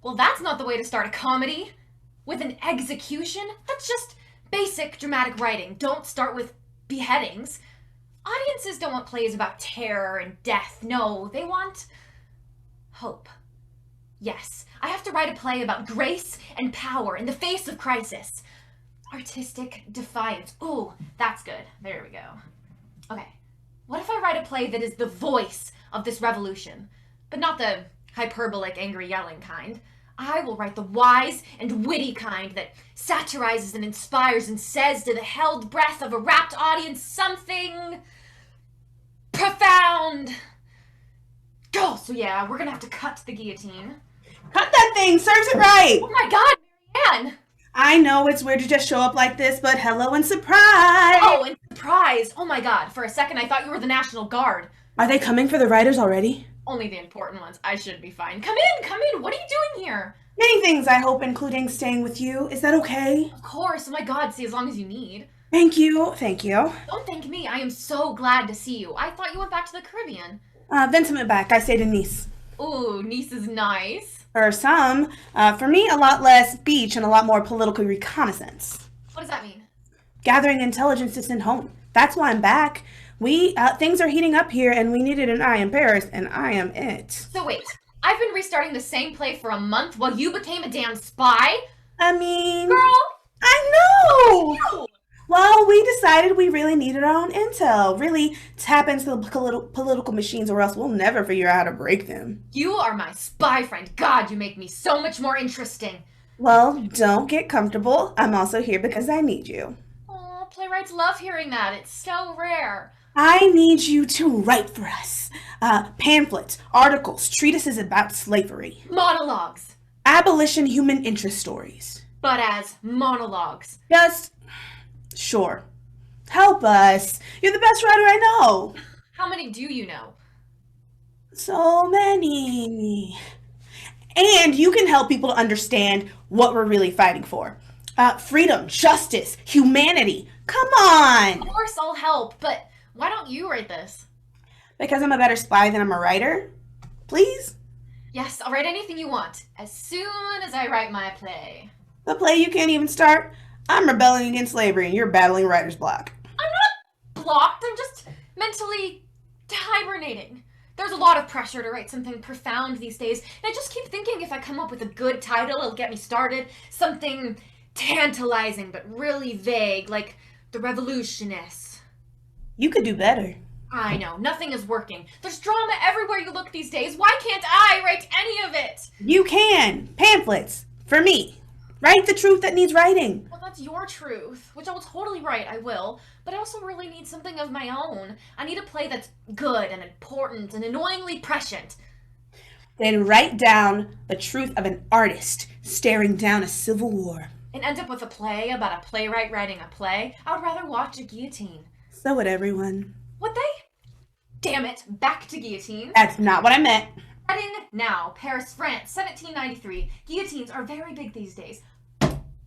Well, that's not the way to start a comedy. With an execution? That's just basic dramatic writing. Don't start with beheadings. Audiences don't want plays about terror and death. No, they want hope. Yes, I have to write a play about grace and power in the face of crisis. Artistic defiance. Ooh, that's good. There we go. Okay, what if I write a play that is the voice of this revolution? But not the hyperbolic, angry yelling kind. I will write the wise and witty kind that satirizes and inspires and says to the held breath of a rapt audience something profound. Oh, so yeah, we're gonna have to cut the guillotine. Cut that thing! Serves it right! Oh my god, Marianne! I know it's weird to just show up like this, but hello and surprise! Oh, and surprise! Oh my god, for a second I thought you were the National Guard. Are they coming for the writers already? Only the important ones. I should be fine. Come in! What are you doing here? Many things, I hope, including staying with you. Is that okay? Of course. Oh my god, see, as long as you need. Thank you. Thank you. Don't thank me. I am so glad to see you. I thought you went back to the Caribbean. Vincent went back. I stayed in Nice. Ooh, Nice is nice. For some. For me, a lot less beach and a lot more political reconnaissance. What does that mean? Gathering intelligence to send home. That's why I'm back. Things are heating up here, and we needed an eye in Paris, and I am it. So wait, I've been restarting the same play for a month while you became a damn spy? I mean... Girl! I know! Well, we decided we really needed our own intel. Really tap into the political machines, or else we'll never figure out how to break them. You are my spy friend. God, you make me so much more interesting. Well, don't get comfortable. I'm also here because I need you. Aw, playwrights love hearing that. It's so rare. I need you to write for us. Pamphlets, articles, treatises about slavery. Monologues. Abolition human interest stories. But as monologues. Sure. Help us. You're the best writer I know. How many do you know? So many. And you can help people to understand what we're really fighting for. Freedom, justice, humanity. Come on. Of course I'll help, but why don't you write this? Because I'm a better spy than I'm a writer? Please? Yes, I'll write anything you want, as soon as I write my play. The play you can't even start? I'm rebelling against slavery and you're battling writer's block. I'm not blocked, I'm just mentally hibernating. There's a lot of pressure to write something profound these days, and I just keep thinking if I come up with a good title, it'll get me started. Something tantalizing but really vague, like The Revolutionists. You could do better. I know, nothing is working. There's drama everywhere you look these days. Why can't I write any of it? You can. Pamphlets. For me. Write the truth that needs writing. Well, that's your truth, which I will totally write, I will. But I also really need something of my own. I need a play that's good and important and annoyingly prescient. Then write down the truth of an artist staring down a civil war. And end up with a play about a playwright writing a play. I would rather watch a guillotine. So would everyone. Would they? Damn it, back to guillotine. That's not what I meant. Heading now, Paris, France, 1793. Guillotines are very big these days.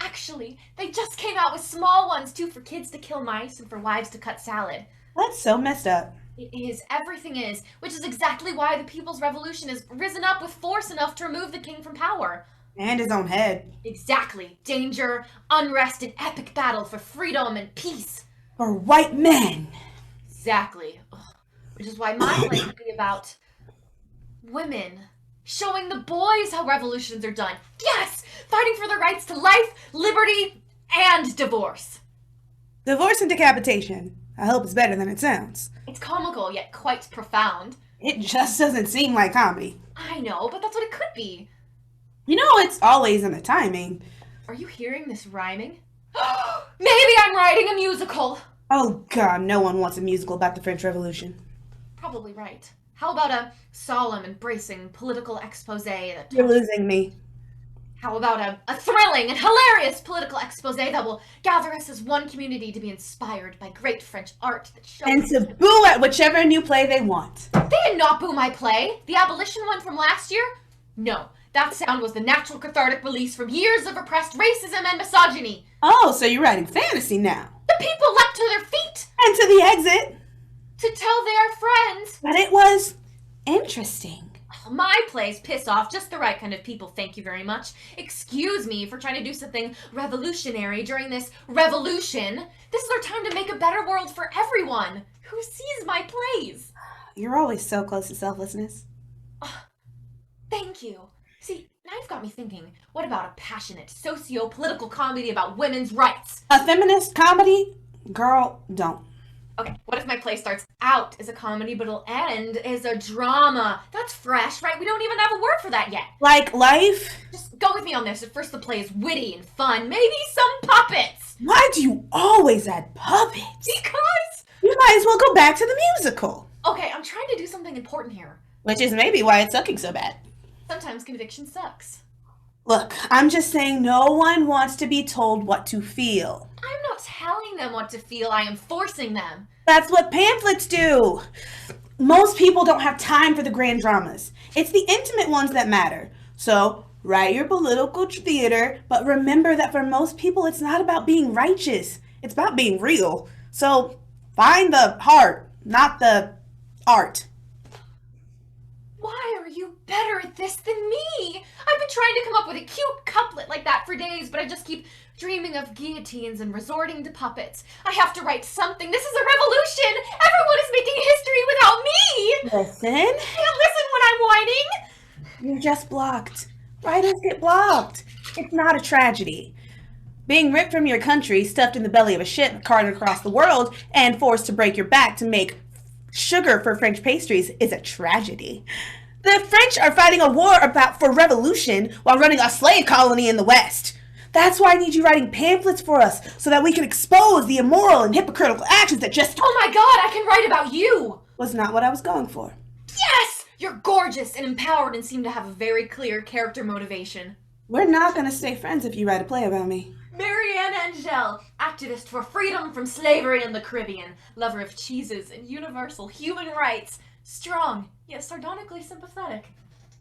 Actually, they just came out with small ones too for kids to kill mice and for wives to cut salad. That's so messed up. It is. Everything is. Which is exactly why the People's Revolution has risen up with force enough to remove the king from power. And his own head. Exactly. Danger, unrest, an epic battle for freedom and peace. For white men. Exactly. Ugh. Which is why my play would be about women. Showing the boys how revolutions are done. Yes! Fighting for their rights to life, liberty, and divorce. Divorce and decapitation. I hope it's better than it sounds. It's comical, yet quite profound. It just doesn't seem like comedy. I know, but that's what it could be. You know, it's always in the timing. Are you hearing this rhyming? Maybe I'm writing a musical. Oh God, no one wants a musical about the French Revolution. Probably right. How about a solemn and bracing political expose that... You're losing me. How about a thrilling and hilarious political expose that will gather us as one community to be inspired by great French art that shows... And to boo at whichever new play they want. They did not boo my play. The abolition one from last year? No. That sound was the natural cathartic release from years of repressed racism and misogyny. Oh, so you're writing fantasy now. The people leapt to their feet. And to the exit. To tell their friends. But it was interesting. My plays piss off just the right kind of people, thank you very much. Excuse me for trying to do something revolutionary during this revolution. This is our time to make a better world for everyone who sees my plays. You're always so close to selflessness. Thank you. See, now you've got me thinking, what about a passionate socio-political comedy about women's rights? A feminist comedy? Girl, don't. Okay, what if my play starts out as a comedy, but it'll end as a drama? That's fresh, right? We don't even have a word for that yet. Like life? Just go with me on this. At first the play is witty and fun. Maybe some puppets. Why do you always add puppets? Because... You might as well go back to the musical. Okay, I'm trying to do something important here. Which is maybe why it's sucking so bad. Sometimes conviction sucks. Look, I'm just saying no one wants to be told what to feel. I'm not telling them what to feel. I am forcing them. That's what pamphlets do. Most people don't have time for the grand dramas. It's the intimate ones that matter. So, write your political theater, but remember that for most people, it's not about being righteous. It's about being real. So, find the heart, not the art. Why are you better at this than me? I've been trying to come up with a cute couplet like that for days, but I just keep dreaming of guillotines and resorting to puppets. I have to write something. This is a revolution. Everyone is making history without me. Listen. I can't listen when I'm whining. You're just blocked. Writers get blocked. It's not a tragedy. Being ripped from your country, stuffed in the belly of a ship, carted across the world, and forced to break your back to make sugar for French pastries is a tragedy. The French are fighting a war for revolution while running a slave colony in the West. That's why I need you writing pamphlets for us, so that we can expose the immoral and hypocritical actions that just... Oh my god, I can write about you! Was not what I was going for. Yes! You're gorgeous and empowered and seem to have a very clear character motivation. We're not going to stay friends if you write a play about me. Marianne Angel, activist for freedom from slavery in the Caribbean, lover of cheeses and universal human rights, strong, yet sardonically sympathetic.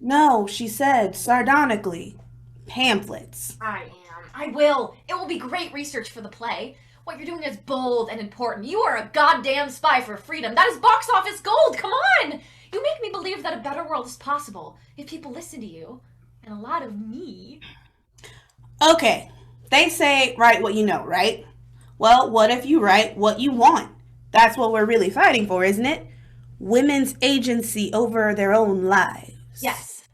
No, she said, sardonically. Pamphlets. I am. I will. It will be great research for the play. What you're doing is bold and important. You are a goddamn spy for freedom. That is box office gold. Come on! You make me believe that a better world is possible if people listen to you. And a lot of me. Okay. They say write what you know, right? Well, what if you write what you want? That's what we're really fighting for, isn't it? Women's agency over their own lives. Yes.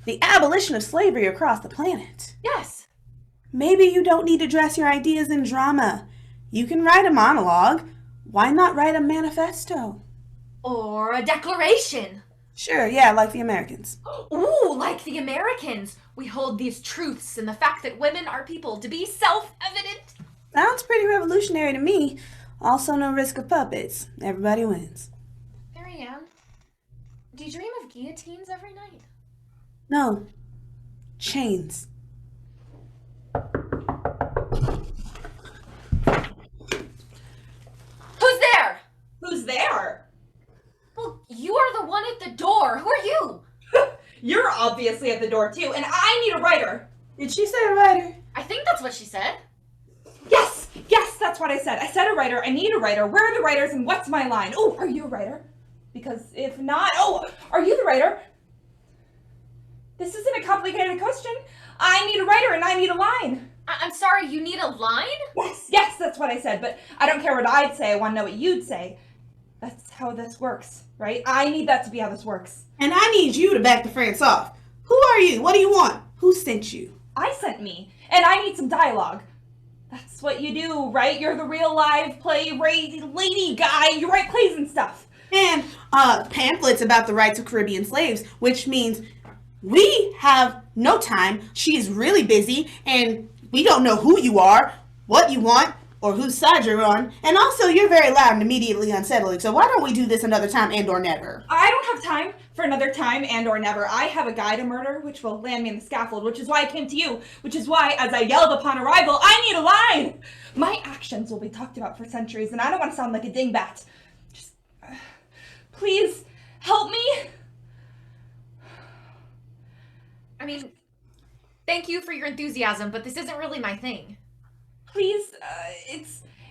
The abolition of slavery across the planet. Yes. Maybe you don't need to dress your ideas in drama. You can write a monologue. Why not write a manifesto? Or a declaration. Sure, yeah, like the Americans. Ooh, like the Americans. We hold these truths and the fact that women are people to be self-evident. Sounds pretty revolutionary to me. Also no risk of puppets. Everybody wins. Marianne, do you dream of guillotines every night? No. Chains. Who's there? Who's there? Well, you are the one at the door. Who are you? You're obviously at the door too, and I need a writer. Did she say a writer? I think that's what she said. Yes, that's what I said. I said a writer. I need a writer. Where are the writers and what's my line? Oh, are you a writer? Because if not, are you the writer? This isn't a complicated question. I need a writer and I need a line. I'm sorry, you need a line? Yes, that's what I said, but I don't care what I'd say. I want to know what you'd say. That's how this works, right? I need that to be how this works. And I need you to back the France off. Who are you? What do you want? Who sent you? I sent me, and I need some dialogue. That's what you do, right? You're the real live lady guy. You write plays and stuff. And pamphlets about the rights of Caribbean slaves, which means we have no time. She is really busy, and we don't know who you are, what you want, or whose side you're on. And also, you're very loud and immediately unsettling. So why don't we do this another time and or never? I don't have time for another time and or never. I have a guy to murder, which will land me in the scaffold, which is why I came to you, which is why, as I yelled upon arrival, I need a line. My actions will be talked about for centuries, and I don't want to sound like a dingbat. Just, please, help me. I mean, thank you for your enthusiasm, but this isn't really my thing. Please,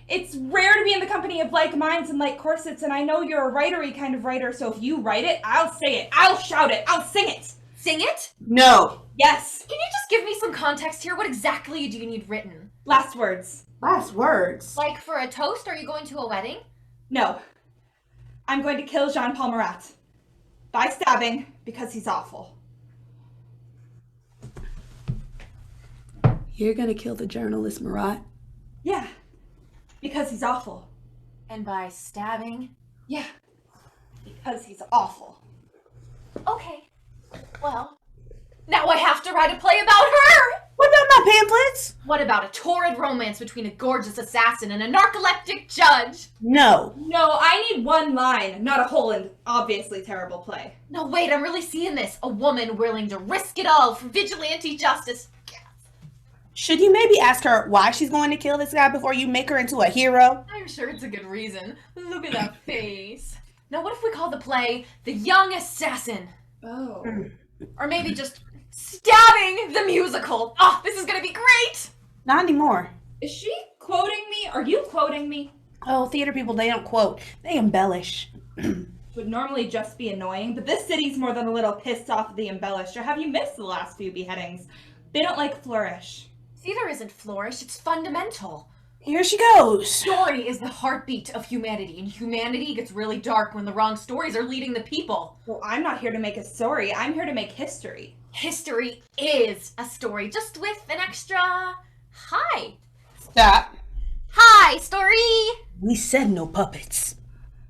It's rare to be in the company of like minds and like corsets, and I know you're a writery kind of writer, so if you write it, I'll say it, I'll shout it, I'll sing it. Sing it? No. Yes. Can you just give me some context here? What exactly do you need written? Last words. Last words. Like for a toast? Are you going to a wedding? No. I'm going to kill Jean-Paul Marat. By stabbing, because he's awful. You're gonna kill the journalist, Marat? Yeah. Because he's awful. And by stabbing? Yeah. Because he's awful. Okay. Well, now I have to write a play about her! What about my pamphlets? What about a torrid romance between a gorgeous assassin and a narcoleptic judge? No. No, I need one line, not a whole and obviously terrible play. No, wait, I'm really seeing this. A woman willing to risk it all for vigilante justice. Should you maybe ask her why she's going to kill this guy before you make her into a hero? I'm sure it's a good reason. Look at that face. Now, what if we call the play The Young Assassin? Oh. Or maybe just Stabbing the Musical. Oh, this is gonna be great! Not anymore. Is she quoting me? Are you quoting me? Oh, theater people, they don't quote. They embellish. Would normally just be annoying, but this city's more than a little pissed off at the embellished. Or have you missed the last few beheadings? They don't like flourish. Theater isn't flourish, it's fundamental. Here she goes. Story is the heartbeat of humanity, and humanity gets really dark when the wrong stories are leading the people. Well, I'm not here to make a story. I'm here to make history. History is a story, just with an extra hi. Stop. Hi, story! We said no puppets.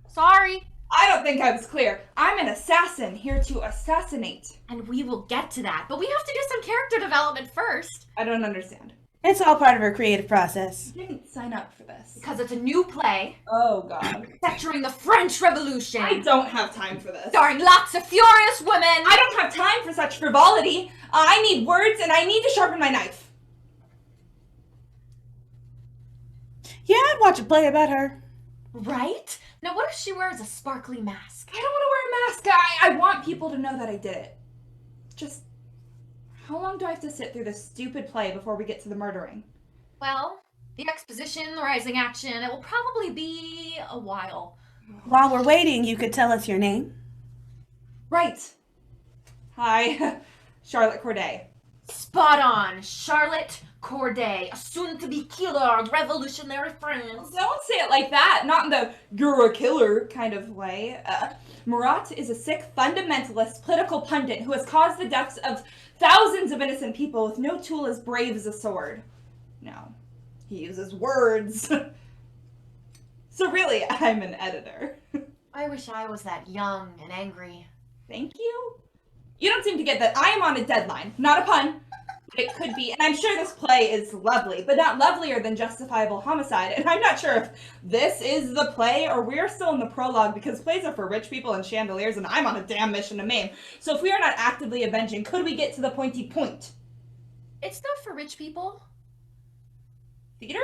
Sorry. I don't think I was clear. I'm an assassin here to assassinate. And we will get to that, but we have to do some character development first. I don't understand. It's all part of her creative process. I didn't sign up for this. Because it's a new play Oh, God. set during the French Revolution. I don't have time for this. Starring lots of furious women. I don't have time for such frivolity. I need words and I need to sharpen my knife. Yeah, I'd watch a play about her. Right? Now what if she wears a sparkly mask? I don't want to wear a mask. I want people to know that I did it. Just, how long do I have to sit through this stupid play before we get to the murdering? Well, the exposition, the rising action, it will probably be a while. While we're waiting, you could tell us your name. Right. Hi, Charlotte Corday. Spot on, Charlotte Corday, a soon-to-be killer of revolutionary France. Don't say it like that. Not in the you're a killer kind of way. Marat is a sick fundamentalist political pundit who has caused the deaths of thousands of innocent people with no tool as brave as a sword. No, he uses words. So really, I'm an editor. I wish I was that young and angry. Thank you. You don't seem to get that I am on a deadline. Not a pun. But it could be, and I'm sure this play is lovely, but not lovelier than Justifiable Homicide. And I'm not sure if this is the play or we're still in the prologue because plays are for rich people and chandeliers and I'm on a damn mission to maim. So if we are not actively avenging, could we get to the pointy point? It's not for rich people. Theater?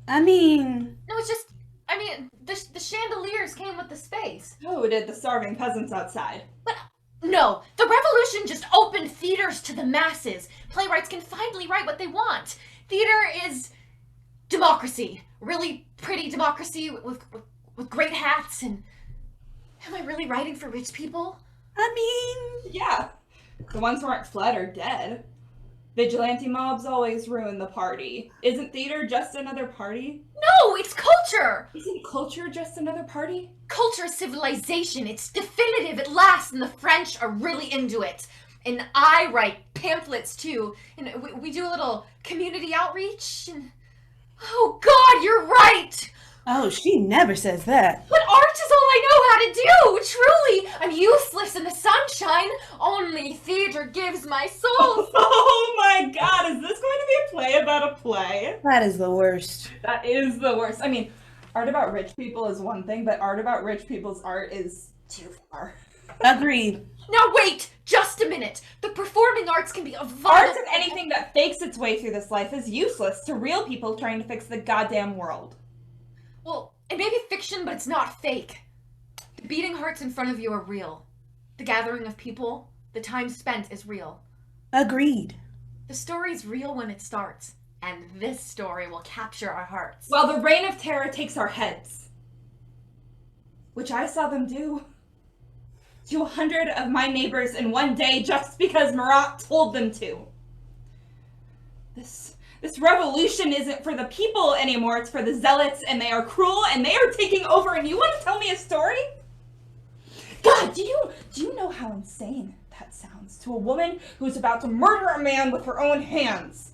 I mean, No, it's just, the chandeliers came with the space. Oh, did the starving peasants outside. But no, the revolution just opened theaters to the masses. Playwrights can finally write what they want. Theater is democracy. Really pretty democracy with great hats and... Am I really writing for rich people? I mean, Yeah. The ones who aren't fled are dead. Vigilante mobs always ruin the party. Isn't theater just another party? No, it's culture! Isn't culture just another party? Culture is civilization. It's definitive. It lasts, and the French are really into it. And I write pamphlets too. And we do a little community outreach. And oh God, you're right. oh, she never says that. But art is all I know how to do. Truly, I'm useless in the sunshine. Only theater gives my soul. Oh my God, is this going to be a play about a play? That is the worst. That is the worst. I mean, art about rich people is one thing, but art about rich people's art is too far. Agreed. Now wait, just a minute. The performing arts can be a Art vital... and anything that fakes its way through this life is useless to real people trying to fix the goddamn world. Well, it may be fiction, but it's not fake. The beating hearts in front of you are real. The gathering of people, the time spent is real. Agreed. The story's real when it starts. And this story will capture our hearts. While the reign of terror takes our heads. Which I saw them do. To 100 of my neighbors in one day just because Marat told them to. This revolution isn't for the people anymore, it's for the zealots, and they are cruel, and they are taking over, and you want to tell me a story? God, do you know how insane that sounds to a woman who's about to murder a man with her own hands?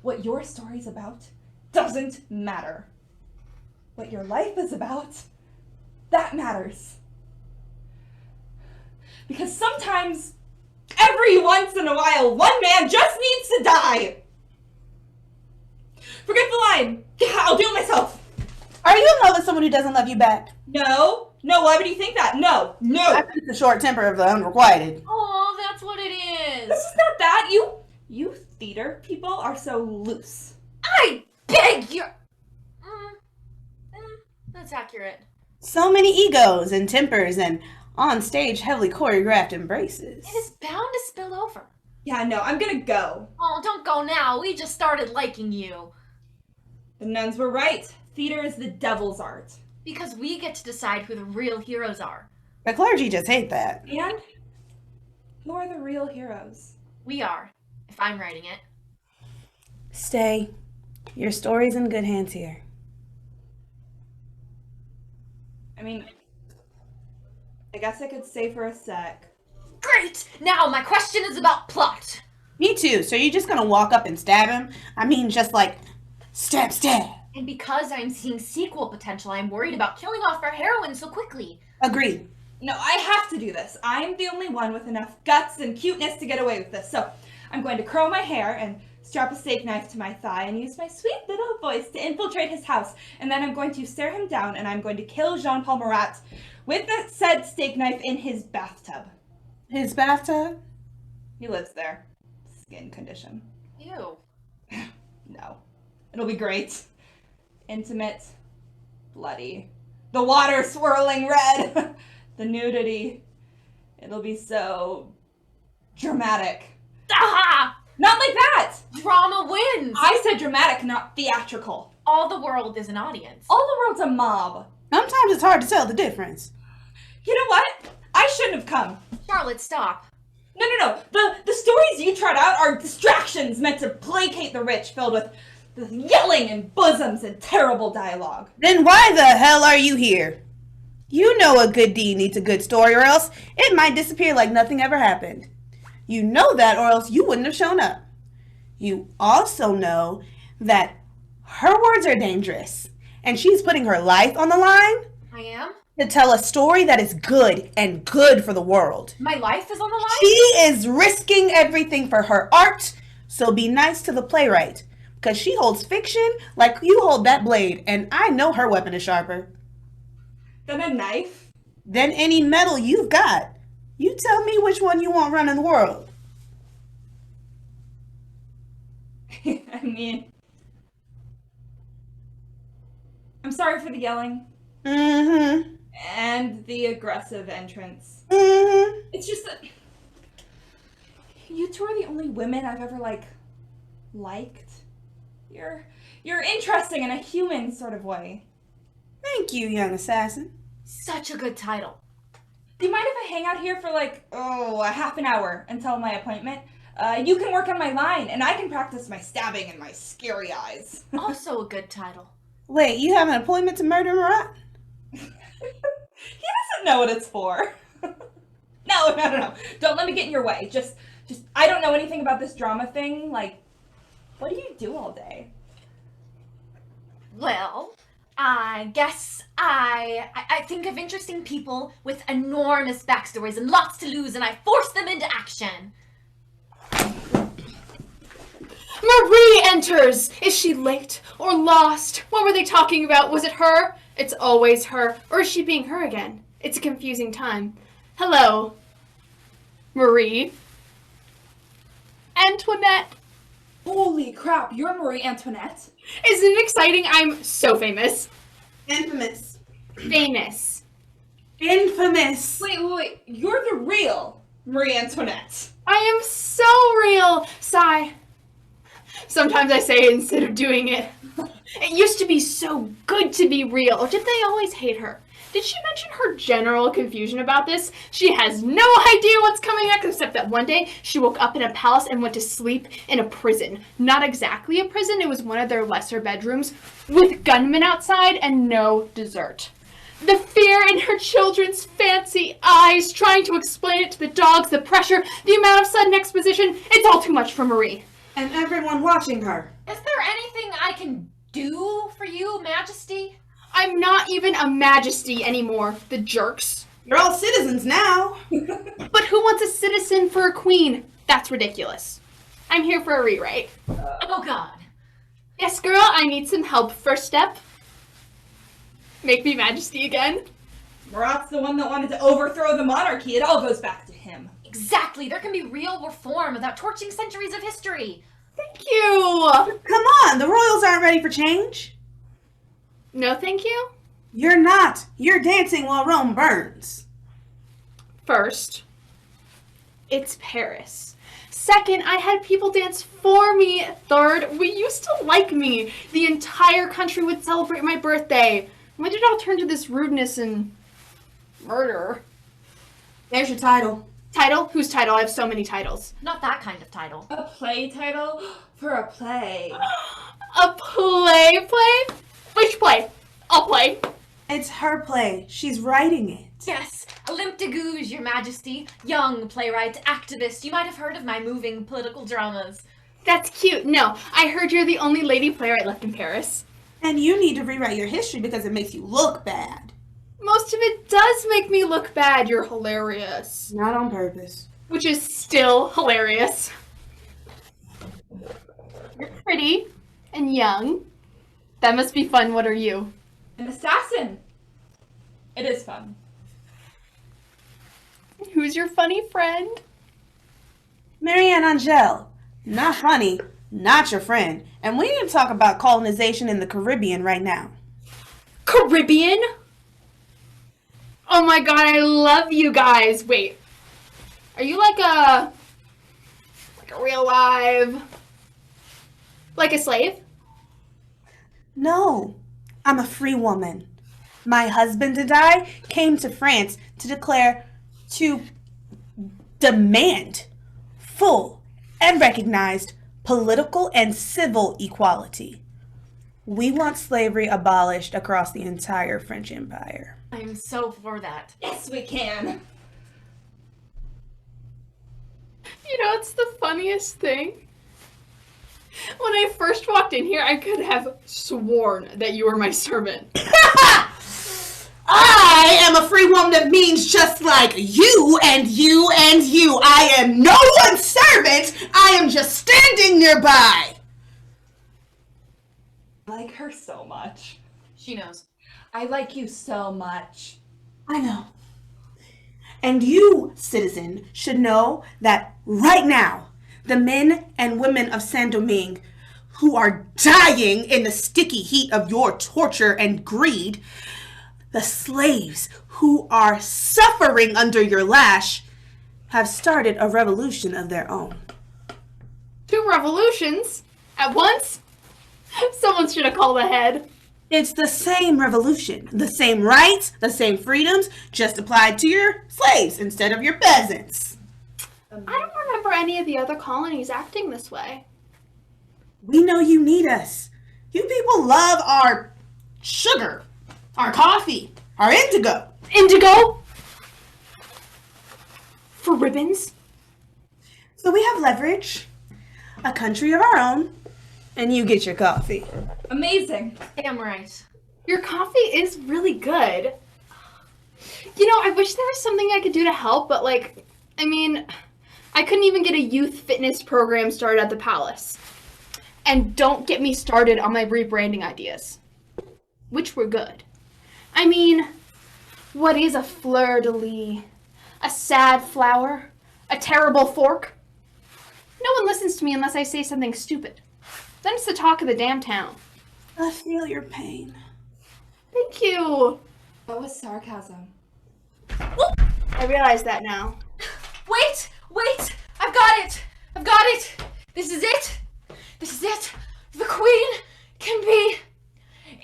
What your story's about doesn't matter. What your life is about, that matters. Because sometimes, every once in a while, one man just needs to die. Forget the line. Yeah, I'll do it myself. Are you in love with someone who doesn't love you back? No, why would you think that? No. I think it's the short temper of the unrequited. Oh, that's what it is. This is not that. You theater people are so loose. I beg your... that's accurate. So many egos and tempers and on-stage heavily choreographed embraces. It is bound to spill over. Yeah, no, I'm gonna go. Oh, don't go now. We just started liking you. The nuns were right. Theater is the devil's art. Because we get to decide who the real heroes are. The clergy just hate that. And who are the real heroes? We are, if I'm writing it. Stay. Your story's in good hands here. I mean, I guess I could stay for a sec. Great! Now my question is about plot. Me too. So you're just gonna walk up and stab him? I mean, just like, stab, stab. And because I'm seeing sequel potential, I'm worried about killing off our heroine so quickly. Agreed. No, I have to do this. I'm the only one with enough guts and cuteness to get away with this. So I'm going to curl my hair and strap a steak knife to my thigh and use my sweet little voice to infiltrate his house. And then I'm going to stare him down and I'm going to kill Jean-Paul Marat with that said steak knife in his bathtub. His bathtub? He lives there. Skin condition. Ew. No. It'll be great. Intimate. Bloody. The water swirling red. The nudity. It'll be so dramatic. Aha! Not like that! Drama wins! I said dramatic, not theatrical. All the world is an audience. All the world's a mob. Sometimes it's hard to tell the difference. You know what? I shouldn't have come. Charlotte, stop. No. The stories you trot out are distractions meant to placate the rich, filled with yelling and bosoms and terrible dialogue. Then why the hell are you here? You know a good deed needs a good story, or else it might disappear like nothing ever happened. You know that, or else you wouldn't have shown up. You also know that her words are dangerous, and she's putting her life on the line I am? to tell a story that is good and good for the world. My life is on the line? She is risking everything for her art, so be nice to the playwright, because she holds fiction like you hold that blade, and I know her weapon is sharper Then a knife? than any metal you've got. You tell me which one you want running the world. I mean, I'm sorry for the yelling Mm-hmm. and the aggressive entrance. Mm-hmm. It's just that you two are the only women I've ever liked. You're interesting in a human sort of way. Thank you, young assassin. Such a good title. Do you mind if I hang out here for a half an hour until my appointment? You can work on my line, and I can practice my stabbing and my scary eyes. Also a good title. Wait, you have an appointment to murder Marat? He doesn't know what it's for. No. Don't let me get in your way. Just, I don't know anything about this drama thing. What do you do all day? Well, I guess I think of interesting people with enormous backstories and lots to lose, and I force them into action. Marie enters! Is she late or lost? What were they talking about? Was it her? It's always her. Or is she being her again? It's a confusing time. Hello. Marie. Antoinette. Holy crap, you're Marie Antoinette? Isn't it exciting? I'm so famous. Infamous. Famous. Infamous. Wait, you're the real Marie Antoinette. I am so real. Sigh. Sometimes I say it instead of doing it. It used to be so good to be real. Or did they always hate her? Did she mention her general confusion about this? She has no idea what's coming next, except that one day she woke up in a palace and went to sleep in a prison. Not exactly a prison, it was one of their lesser bedrooms, with gunmen outside and no dessert. The fear in her children's fancy eyes, trying to explain it to the dogs, the pressure, the amount of sudden exposition, it's all too much for Marie. And everyone watching her. Is there anything I can do for you, Majesty? I'm not even a majesty anymore, the jerks. You're all citizens now. But who wants a citizen for a queen? That's ridiculous. I'm here for a rewrite. Oh God. Yes, girl, I need some help. First step, make me majesty again. Murat's the one that wanted to overthrow the monarchy. It all goes back to him. Exactly. There can be real reform without torching centuries of history. Thank you. Come on, the royals aren't ready for change. No, thank you. You're not. You're dancing while Rome burns. First, it's Paris. Second, I had people dance for me. Third, we used to like me. The entire country would celebrate my birthday. When did it all turn to this rudeness and murder? There's your title. Title? Whose title? I have so many titles. Not that kind of title. A play title for a play. A play? Which play? I'll play. It's her play. She's writing it. Yes, Olympe de Gouges, Your Majesty. Young playwright, activist. You might have heard of my moving political dramas. That's cute. No, I heard you're the only lady playwright left in Paris. And you need to rewrite your history because it makes you look bad. Most of it does make me look bad. You're hilarious. Not on purpose. Which is still hilarious. You're pretty and young. That must be fun. What are you? An assassin. It is fun. Who's your funny friend? Marianne Angel. Not funny. Not your friend. And we need to talk about colonization in the Caribbean right now. Caribbean? Oh my god, I love you guys. Wait. Are you like a real live, like a slave? No. I'm a free woman. My husband and I came to France to demand full and recognized political and civil equality. We want slavery abolished across the entire French Empire. I am so for that. Yes, we can. You know, it's the funniest thing. When I first walked in here, I could have sworn that you were my servant. I am a free woman that means just like you and you and you. I am no one's servant. I am just standing nearby. I like her so much. She knows. I like you so much. I know. And you, citizen, should know that right now, the men and women of Saint-Domingue who are dying in the sticky heat of your torture and greed, the slaves who are suffering under your lash, have started a revolution of their own. 2 revolutions? At once? Someone should have called ahead. It's the same revolution, the same rights, the same freedoms, just applied to your slaves instead of your peasants. I don't remember any of the other colonies acting this way. We know you need us. You people love our sugar, our coffee, our indigo. Indigo? For ribbons? So we have leverage, a country of our own, and you get your coffee. Amazing. Damn right. Your coffee is really good. You know, I wish there was something I could do to help, but I couldn't even get a youth fitness program started at the palace. And don't get me started on my rebranding ideas, which were good. I mean, what is a fleur-de-lis? A sad flower? A terrible fork? No one listens to me unless I say something stupid. Then it's the talk of the damn town. I feel your pain. Thank you. That was sarcasm. I realize that now. Wait! I've got it! This is it! This is it. The queen can be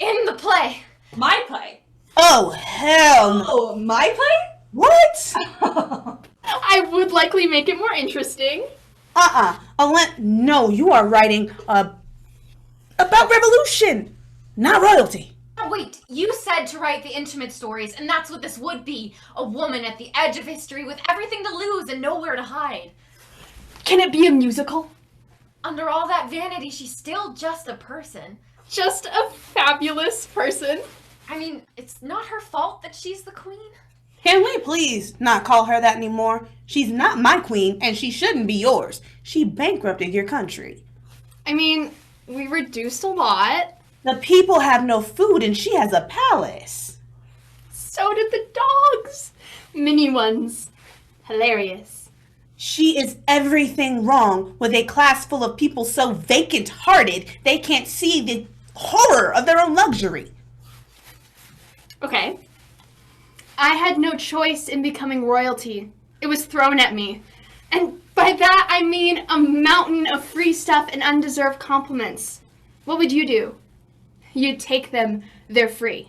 in the play. My play. Oh, hell no. Oh, my play? What? I would likely make it more interesting. No, you are writing about revolution, not royalty. Oh, wait, you said to write the intimate stories, and that's what this would be. A woman at the edge of history with everything to lose and nowhere to hide. Can it be a musical? Under all that vanity, she's still just a person. Just a fabulous person. I mean, it's not her fault that she's the queen. Can we please not call her that anymore? She's not my queen, and she shouldn't be yours. She bankrupted your country. I mean, we reduced a lot. The people have no food, and she has a palace. So did the dogs. Mini ones. Hilarious. She is everything wrong with a class full of people so vacant-hearted they can't see the horror of their own luxury. Okay. I had no choice in becoming royalty. It was thrown at me. And by that, I mean a mountain of free stuff and undeserved compliments. What would you do? You'd take them, they're free.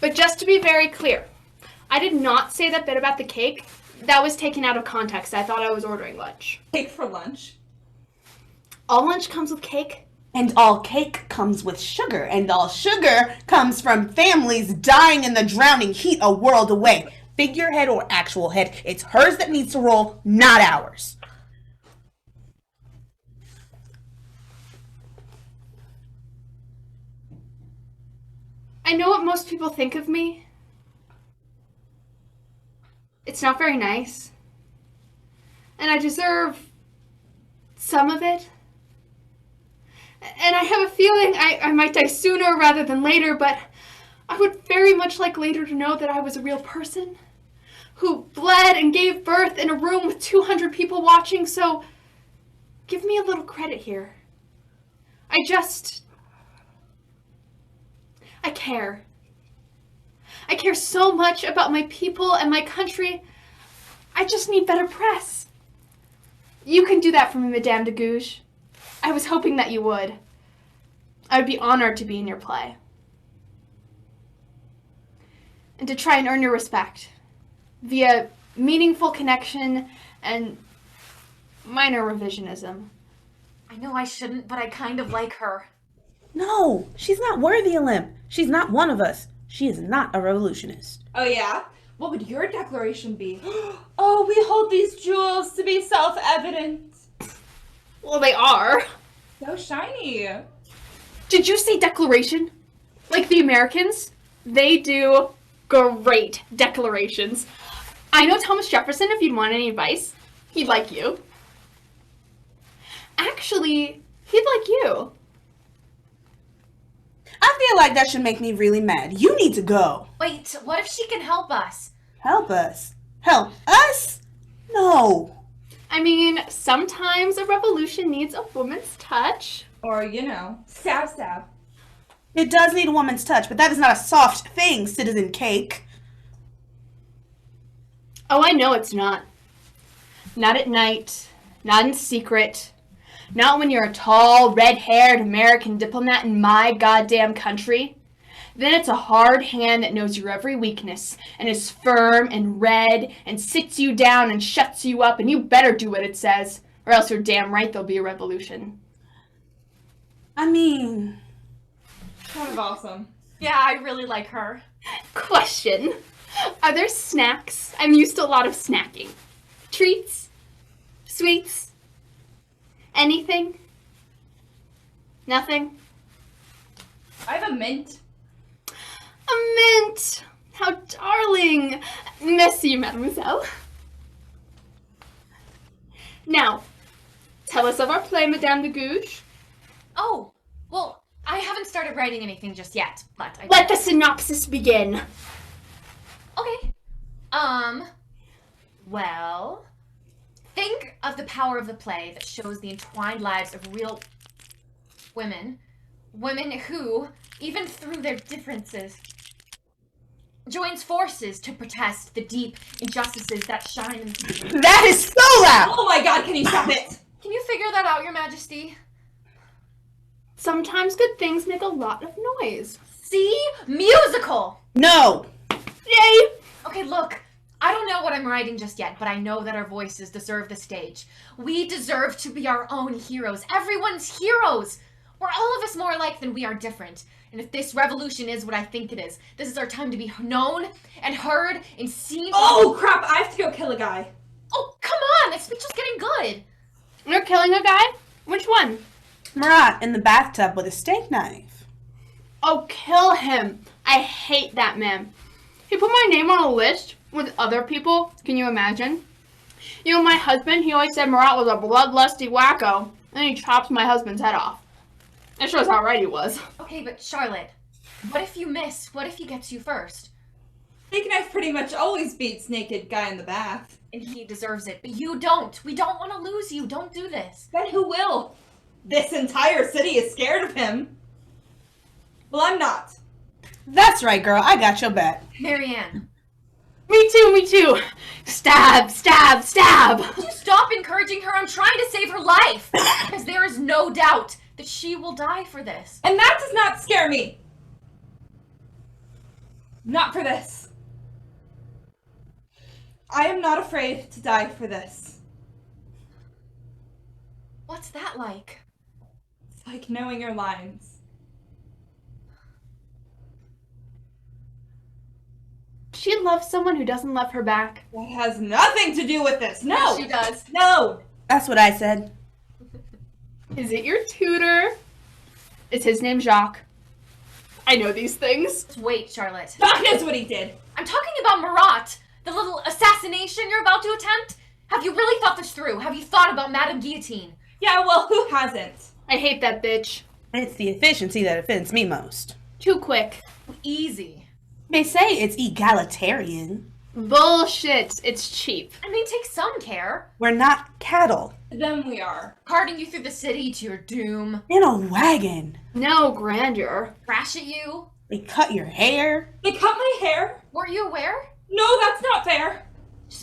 But just to be very clear, I did not say that bit about the cake. That was taken out of context. I thought I was ordering lunch. Cake for lunch. All lunch comes with cake? And all cake comes with sugar, and all sugar comes from families dying in the drowning heat a world away. Figurehead or actual head, it's hers that needs to roll, not ours. I know what most people think of me. It's not very nice. And I deserve some of it. And I have a feeling I might die sooner rather than later, but I would very much like later to know that I was a real person who bled and gave birth in a room with 200 people watching, so give me a little credit here. I care. I care so much about my people and my country. I just need better press. You can do that for me, Madame de Gouges. I was hoping that you would. I would be honored to be in your play. And to try and earn your respect via meaningful connection and minor revisionism. I know I shouldn't, but I kind of like her. No, she's not worthy, Olymp. She's not one of us. She is not a revolutionist. Oh, yeah? What would your declaration be? Oh, we hold these jewels to be self-evident. Well, they are. So shiny. Did you say declaration? Like the Americans? They do great declarations. I know Thomas Jefferson, if you'd want any advice. He'd like you. Actually, he'd like you. I feel like that should make me really mad. You need to go. Wait, what if she can help us? Help us. Help us? No. I mean, sometimes a revolution needs a woman's touch. Or, stab stab. It does need a woman's touch, but that is not a soft thing, Citizen Cake. Oh, I know it's not. Not at night. Not in secret. Not when you're a tall, red-haired American diplomat in my goddamn country. Then it's a hard hand that knows your every weakness and is firm and red and sits you down and shuts you up, and you better do what it says, or else you're damn right there'll be a revolution. I mean... Kind of awesome. Yeah, I really like her. Question. Are there snacks? I'm used to a lot of snacking. Treats? Sweets? Anything? Nothing? I have a mint. A mint! How darling! Merci, mademoiselle. Now, tell us of our play, Madame de Gouges. Oh, well, I haven't started writing anything just yet, but I... Let the synopsis begin. Okay. Well, think of the power of the play that shows the entwined lives of real women. Women who, even through their differences, joins forces to protest the deep injustices that shine in... That is so loud! Oh my god, can you stop it? Can you figure that out, Your Majesty? Sometimes good things make a lot of noise. See? Musical! No! Yay! Okay, look. I don't know what I'm writing just yet, but I know that our voices deserve the stage. We deserve to be our own heroes. Everyone's heroes! We're all of us more alike than we are different. And if this revolution is what I think it is, this is our time to be known and heard and seen. Oh, crap! I have to go kill a guy. Oh, come on! It's just getting good. You're killing a guy? Which one? Marat in the bathtub with a steak knife. Oh, kill him. I hate that man. He put my name on a list with other people. Can you imagine? You know, my husband, he always said Marat was a bloodlusty wacko. And he chops my husband's head off. It shows how right he was. Okay, but Charlotte, what if you miss? What if he gets you first? Steak knife pretty much always beats naked guy in the bath. And he deserves it, but you don't. We don't want to lose you. Don't do this. Then who will? This entire city is scared of him. Well, I'm not. That's right, girl. I got your back. Marianne, Me too, me too. Stab, stab, stab. would you stop encouraging her? I'm trying to save her life. Because there is no doubt that she will die for this. And that does not scare me. Not for this. I am not afraid to die for this. What's that like? It's like knowing your lines. She loves someone who doesn't love her back. That has nothing to do with this. No. She does. No. That's what I said. Is it your tutor? Is his name Jacques? I know these things. Just wait, Charlotte. Doc knows what he did. I'm talking about Marat, the little assassination you're about to attempt. Have you really thought this through? Have you thought about Madame Guillotine? Yeah, well, who hasn't? I hate that bitch. It's the efficiency that offends me most. Too quick. Easy. They say it's egalitarian. Bullshit. It's cheap. I mean, take some care. We're not cattle. Then we are. Carting you through the city to your doom. In a wagon. No grandeur. Crash at you. They cut your hair. They cut my hair? Weren't you aware? No, that's not fair.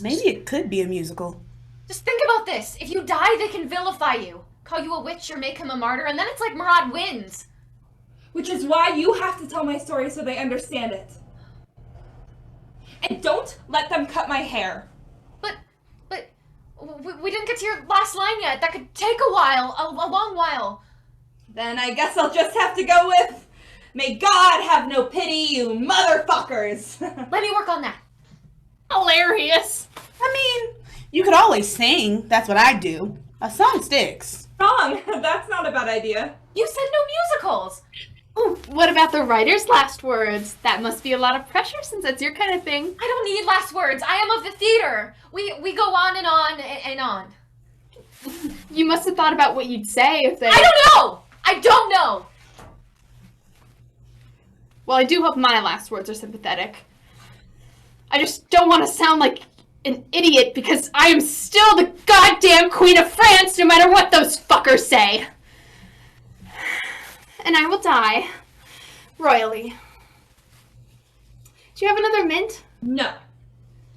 Maybe it could be a musical. Just think about this. If you die, they can vilify you. Call you a witch or make him a martyr, and then it's like Marat wins. Which is why you have to tell my story so they understand it. And don't let them cut my hair. But, we didn't get to your last line yet. That could take a while, a long while. Then I guess I'll just have to go with, may God have no pity, you motherfuckers. Let me work on that. Hilarious. I mean, you could always sing. That's what I do. A song sticks. Wrong. That's not a bad idea. You said no musicals. Ooh, what about the writer's last words? That must be a lot of pressure since that's your kind of thing. I don't need last words. I am of the theater. We go on and on and on. You must have thought about what you'd say if they... I don't know. I don't know. Well, I do hope my last words are sympathetic. I just don't want to sound like an idiot because I am still the goddamn Queen of France no matter what those fuckers say. And I will die royally. Do you have another mint? No.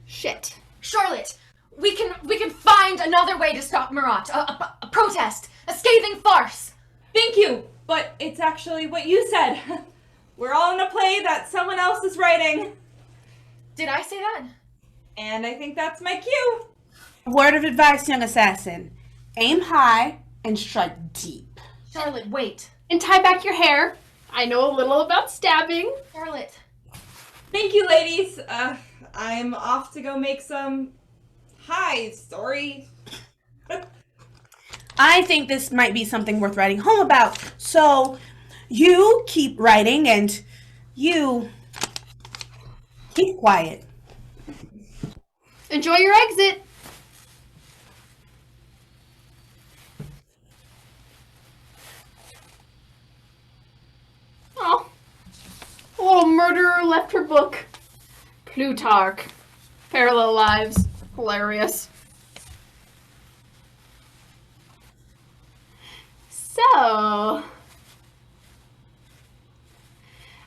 Shit. Charlotte, we can find another way to stop Marat. A protest, a scathing farce. Thank you, but it's actually what you said. We're all in a play that someone else is writing. Did I say that? And I think that's my cue. Word of advice, young assassin. Aim high and strike deep. Charlotte, wait. And tie back your hair. I know a little about stabbing. Charlotte. Thank you, ladies. I'm off to go make some... Hi, story. I think this might be something worth writing home about. So, you keep writing and you keep quiet. Enjoy your exit. Oh, a little murderer left her book. Plutarch. Parallel lives. Hilarious. So,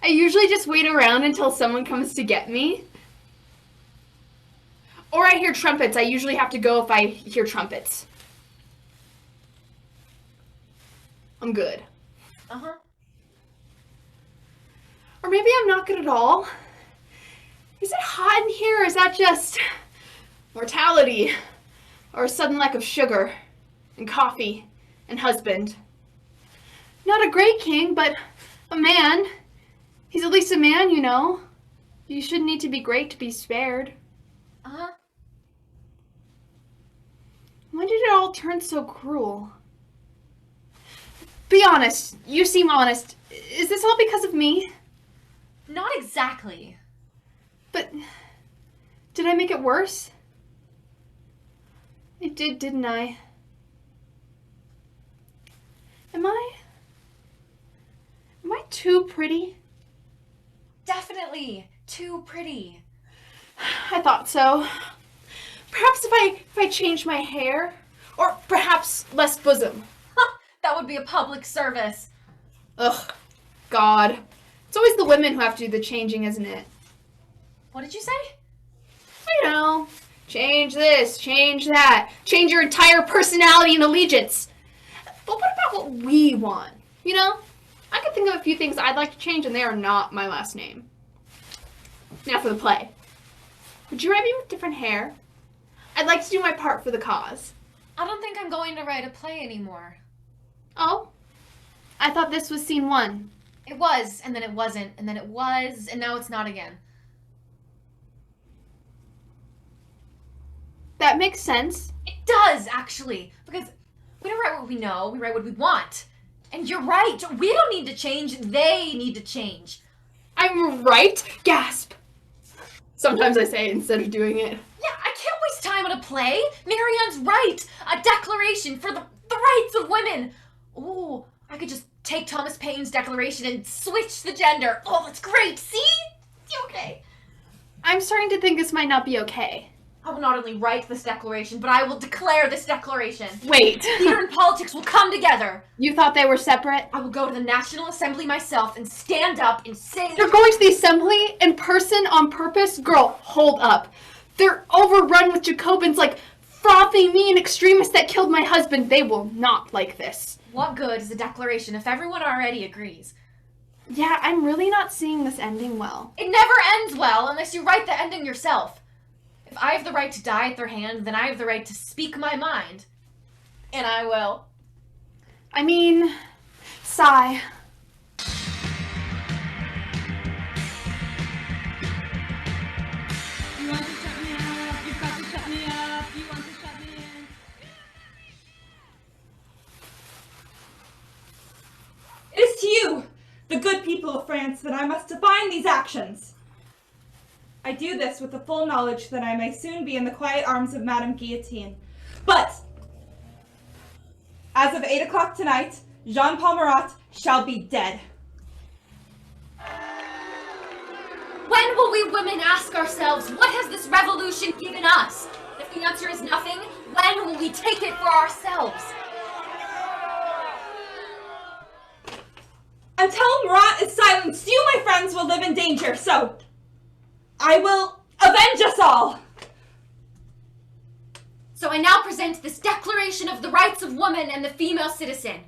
I usually just wait around until someone comes to get me. Or I hear trumpets. I usually have to go if I hear trumpets. I'm good. Uh-huh. Or maybe I'm not good at all. Is it hot in here, or is that just mortality? Or a sudden lack of sugar, and coffee, and husband? Not a great king, but a man. He's at least a man, you know. You shouldn't need to be great to be spared. Uh-huh. When did it all turn so cruel? Be honest. You seem honest. Is this all because of me? Not exactly. But did I make it worse? I did, didn't I? Am I too pretty? Definitely too pretty. I thought so. Perhaps if I change my hair, or perhaps less bosom. That would be a public service. Ugh, God. It's always the women who have to do the changing, isn't it? What did you say? You know, change this, change that, change your entire personality and allegiance. But what about what we want? You know, I could think of a few things I'd like to change, and they are not my last name. Now for the play. Would you write me with different hair? I'd like to do my part for the cause. I don't think I'm going to write a play anymore. Oh? I thought this was scene 1. It was, and then it wasn't, and then it was, and now it's not again. That makes sense. It does, actually, because we don't write what we know, we write what we want. And you're right, we don't need to change, they need to change. I'm right? Gasp. Sometimes I say it instead of doing it. Yeah, I can't waste time on a play. Marianne's right. A declaration for the rights of women. Ooh, I could just take Thomas Paine's declaration and switch the gender. Oh, that's great. See? Okay. I'm starting to think this might not be okay. I will not only write this declaration, but I will declare this declaration. Wait. Theater and politics will come together. You thought they were separate? I will go to the National Assembly myself and stand up and say... You're going to the assembly in person on purpose? Girl, hold up. They're overrun with Jacobins like frothy, mean extremists that killed my husband. They will not like this. What good is a declaration if everyone already agrees? Yeah, I'm really not seeing this ending well. It never ends well unless you write the ending yourself. If I have the right to die at their hand, then I have the right to speak my mind. And I will. I mean, sigh. You want to shut me up? You've got to shut me up. You want to shut me in? It is to you, the good people of France, that I must define these actions. I do this with the full knowledge that I may soon be in the quiet arms of Madame Guillotine. But, as of 8 o'clock tonight, Jean-Paul Marat shall be dead. When will we women ask ourselves, what has this revolution given us? If the answer is nothing, when will we take it for ourselves? Until Marat is silenced, you, my friends, will live in danger, so I will avenge us all! So I now present this Declaration of the Rights of Woman and the Female Citizen.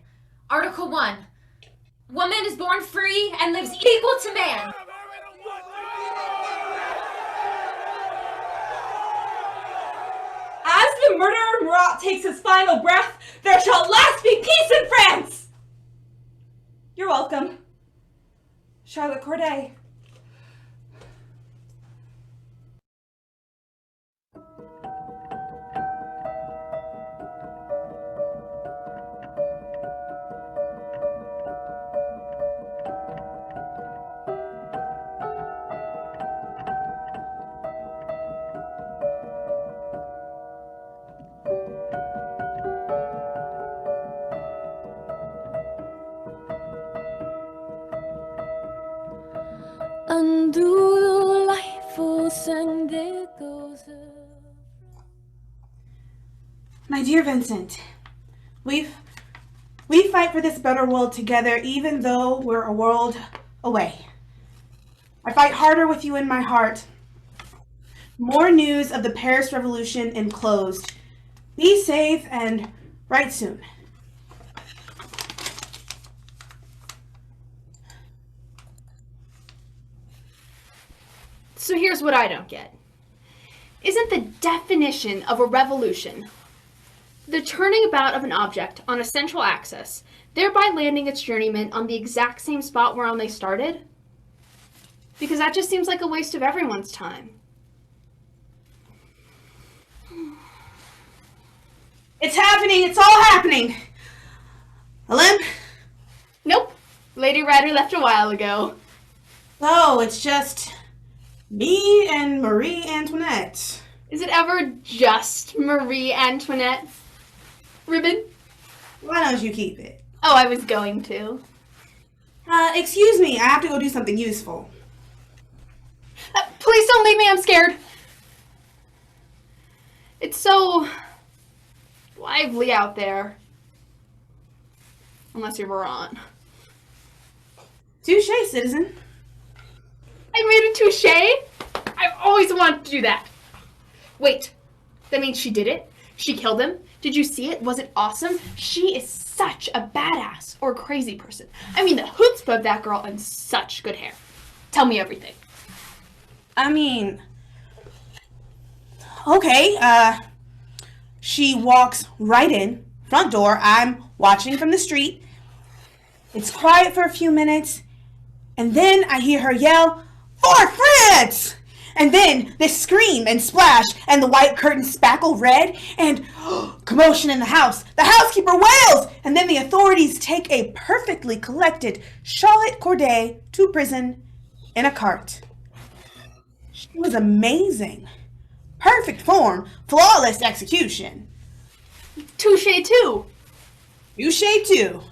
Article 1. Woman is born free and lives equal to man. As the murderer Marat takes his final breath, there shall at last be peace in France! You're welcome. Charlotte Corday. My dear Vincent, we fight for this better world together even though we're a world away. I fight harder with you in my heart. More news of the Paris Revolution enclosed. Be safe and write soon. So here's what I don't get. Isn't the definition of a revolution the turning about of an object on a central axis, thereby landing its journeyman on the exact same spot whereon they started? Because that just seems like a waste of everyone's time. It's happening. It's all happening. Alim? Nope. Lady Rider left a while ago. Oh, it's just me and Marie Antoinette. Is it ever just Marie Antoinette? Ribbon? Why don't you keep it? Oh, I was going to. Excuse me. I have to go do something useful. Please don't leave me, I'm scared. It's so lively out there. Unless you're Veron. Touche, citizen. I made a touche? I've always wanted to do that. Wait, that means she did it? She killed him? Did you see it? Was it awesome? She is such a badass or crazy person. I mean, the chutzpah of that girl and such good hair. Tell me everything. I mean, okay, she walks right in, front door. I'm watching from the street. It's quiet for a few minutes, and then I hear her yell, "For France!" And then this scream and splash, and the white curtains spackle red, and commotion in the house. The housekeeper wails, and then the authorities take a perfectly collected Charlotte Corday to prison in a cart. She was amazing. Perfect form, flawless execution. Touche too. Touche too.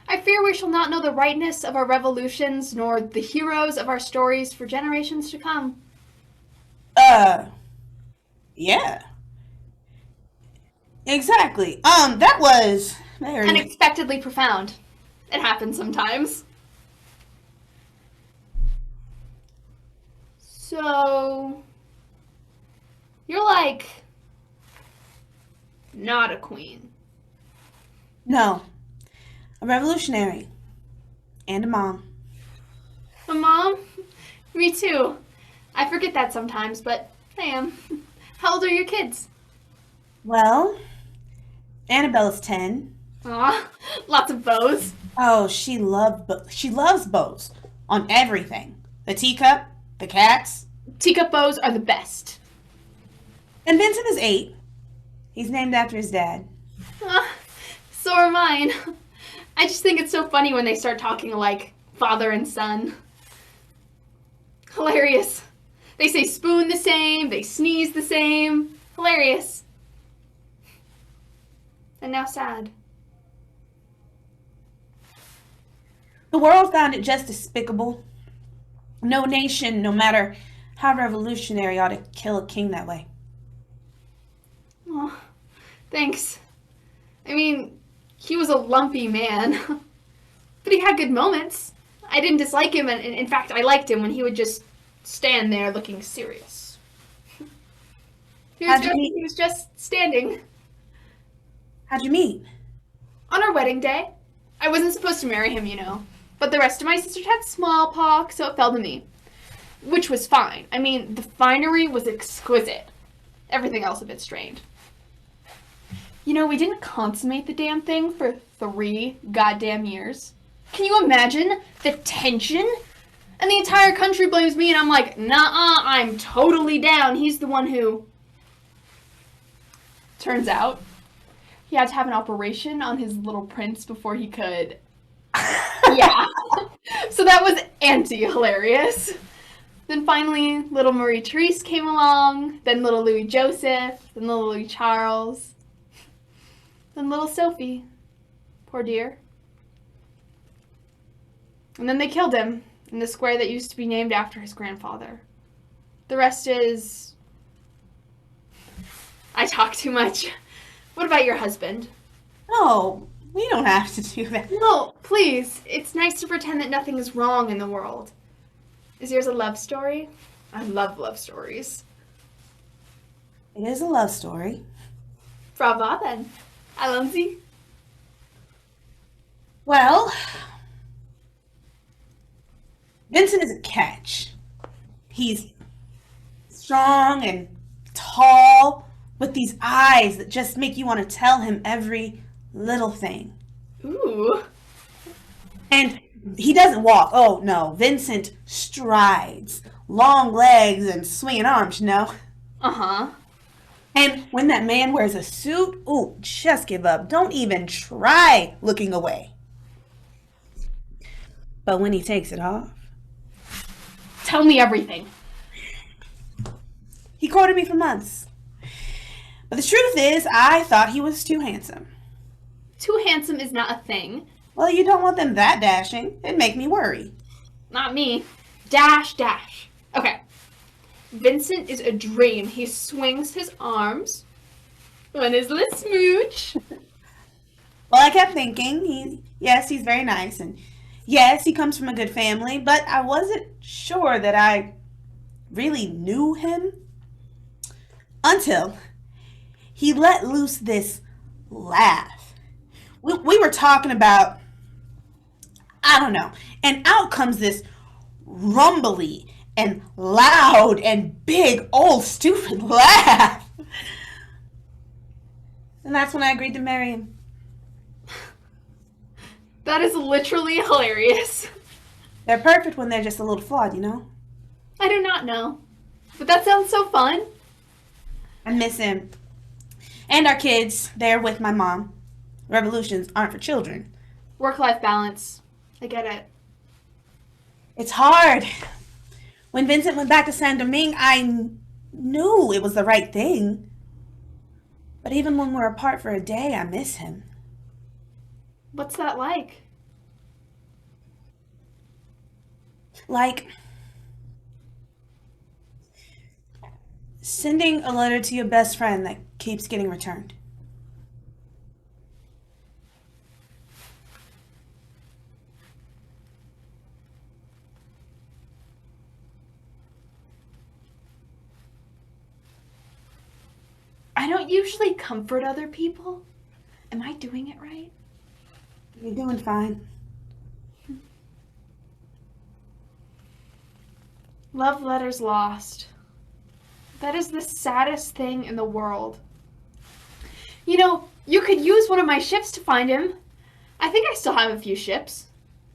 I fear we shall not know the rightness of our revolutions, nor the heroes of our stories for generations to come. Yeah. Exactly. That was very... Unexpectedly profound. It happens sometimes. So, you're like, not a queen. No. A revolutionary. And a mom. A mom? Me too. I forget that sometimes, but I am. How old are your kids? Well, Annabella's 10. Aw, lots of bows. Oh, she loves bows. On everything. The teacup, the cats. Teacup bows are the best. And Vincent is 8. He's named after his dad. So are mine. I just think it's so funny when they start talking like father and son. Hilarious. They say spoon the same, they sneeze the same. Hilarious. And now sad. The world found it just despicable. No nation, no matter how revolutionary, ought to kill a king that way. Oh, thanks. I mean, he was a lumpy man. But he had good moments. I didn't dislike him, and in fact, I liked him when he would just stand there looking serious. He was just standing. How'd you meet? On our wedding day. I wasn't supposed to marry him, you know. But the rest of my sisters had smallpox, so it fell to me. Which was fine. I mean, the finery was exquisite. Everything else a bit strained. You know, we didn't consummate the damn thing for 3 goddamn years. Can you imagine the tension? And the entire country blames me, and I'm like, nah, I'm totally down. He's the one who... Turns out, he had to have an operation on his little prince before he could... Yeah. So that was anti-hilarious. Then finally, little Marie Therese came along, then little Louis Joseph, then little Louis Charles, then little Sophie. Poor dear. And then they killed him in the square that used to be named after his grandfather. The rest is... I talk too much. What about your husband? No, we don't have to do that. No, please. It's nice to pretend that nothing is wrong in the world. Is yours a love story? I love love stories. It is a love story. Brava then. Allons-y. Well, Vincent is a catch. He's strong and tall with these eyes that just make you want to tell him every little thing. Ooh. And he doesn't walk. Oh, no. Vincent strides. Long legs and swinging arms, you know? Uh-huh. And when that man wears a suit, ooh, just give up. Don't even try looking away. But when he takes it off, Tell me everything. he courted me for months. But the truth is, I thought he was too handsome. Too handsome is not a thing. Well, you don't want them that dashing. It'd make me worry. Not me. Dash, dash. Okay. Vincent is a dream. He swings his arms on his little smooch. Well, I kept thinking, yes, he's very nice, and yes, he comes from a good family, but I wasn't sure that I really knew him until he let loose this laugh. We were talking about, I don't know, and out comes this rumbly and loud and big old stupid laugh. And that's when I agreed to marry him. That is literally hilarious. They're perfect when they're just a little flawed, you know? I do not know. But that sounds so fun. I miss him. And our kids, they're with my mom. Revolutions aren't for children. Work-life balance. I get it. It's hard. When Vincent went back to Saint Domingue, I knew it was the right thing. But even when we're apart for a day, I miss him. What's that like? Like sending a letter to your best friend that keeps getting returned. I don't usually comfort other people. Am I doing it right? You're doing fine. Love letters lost. That is the saddest thing in the world. You know, you could use one of my ships to find him. I think I still have a few ships.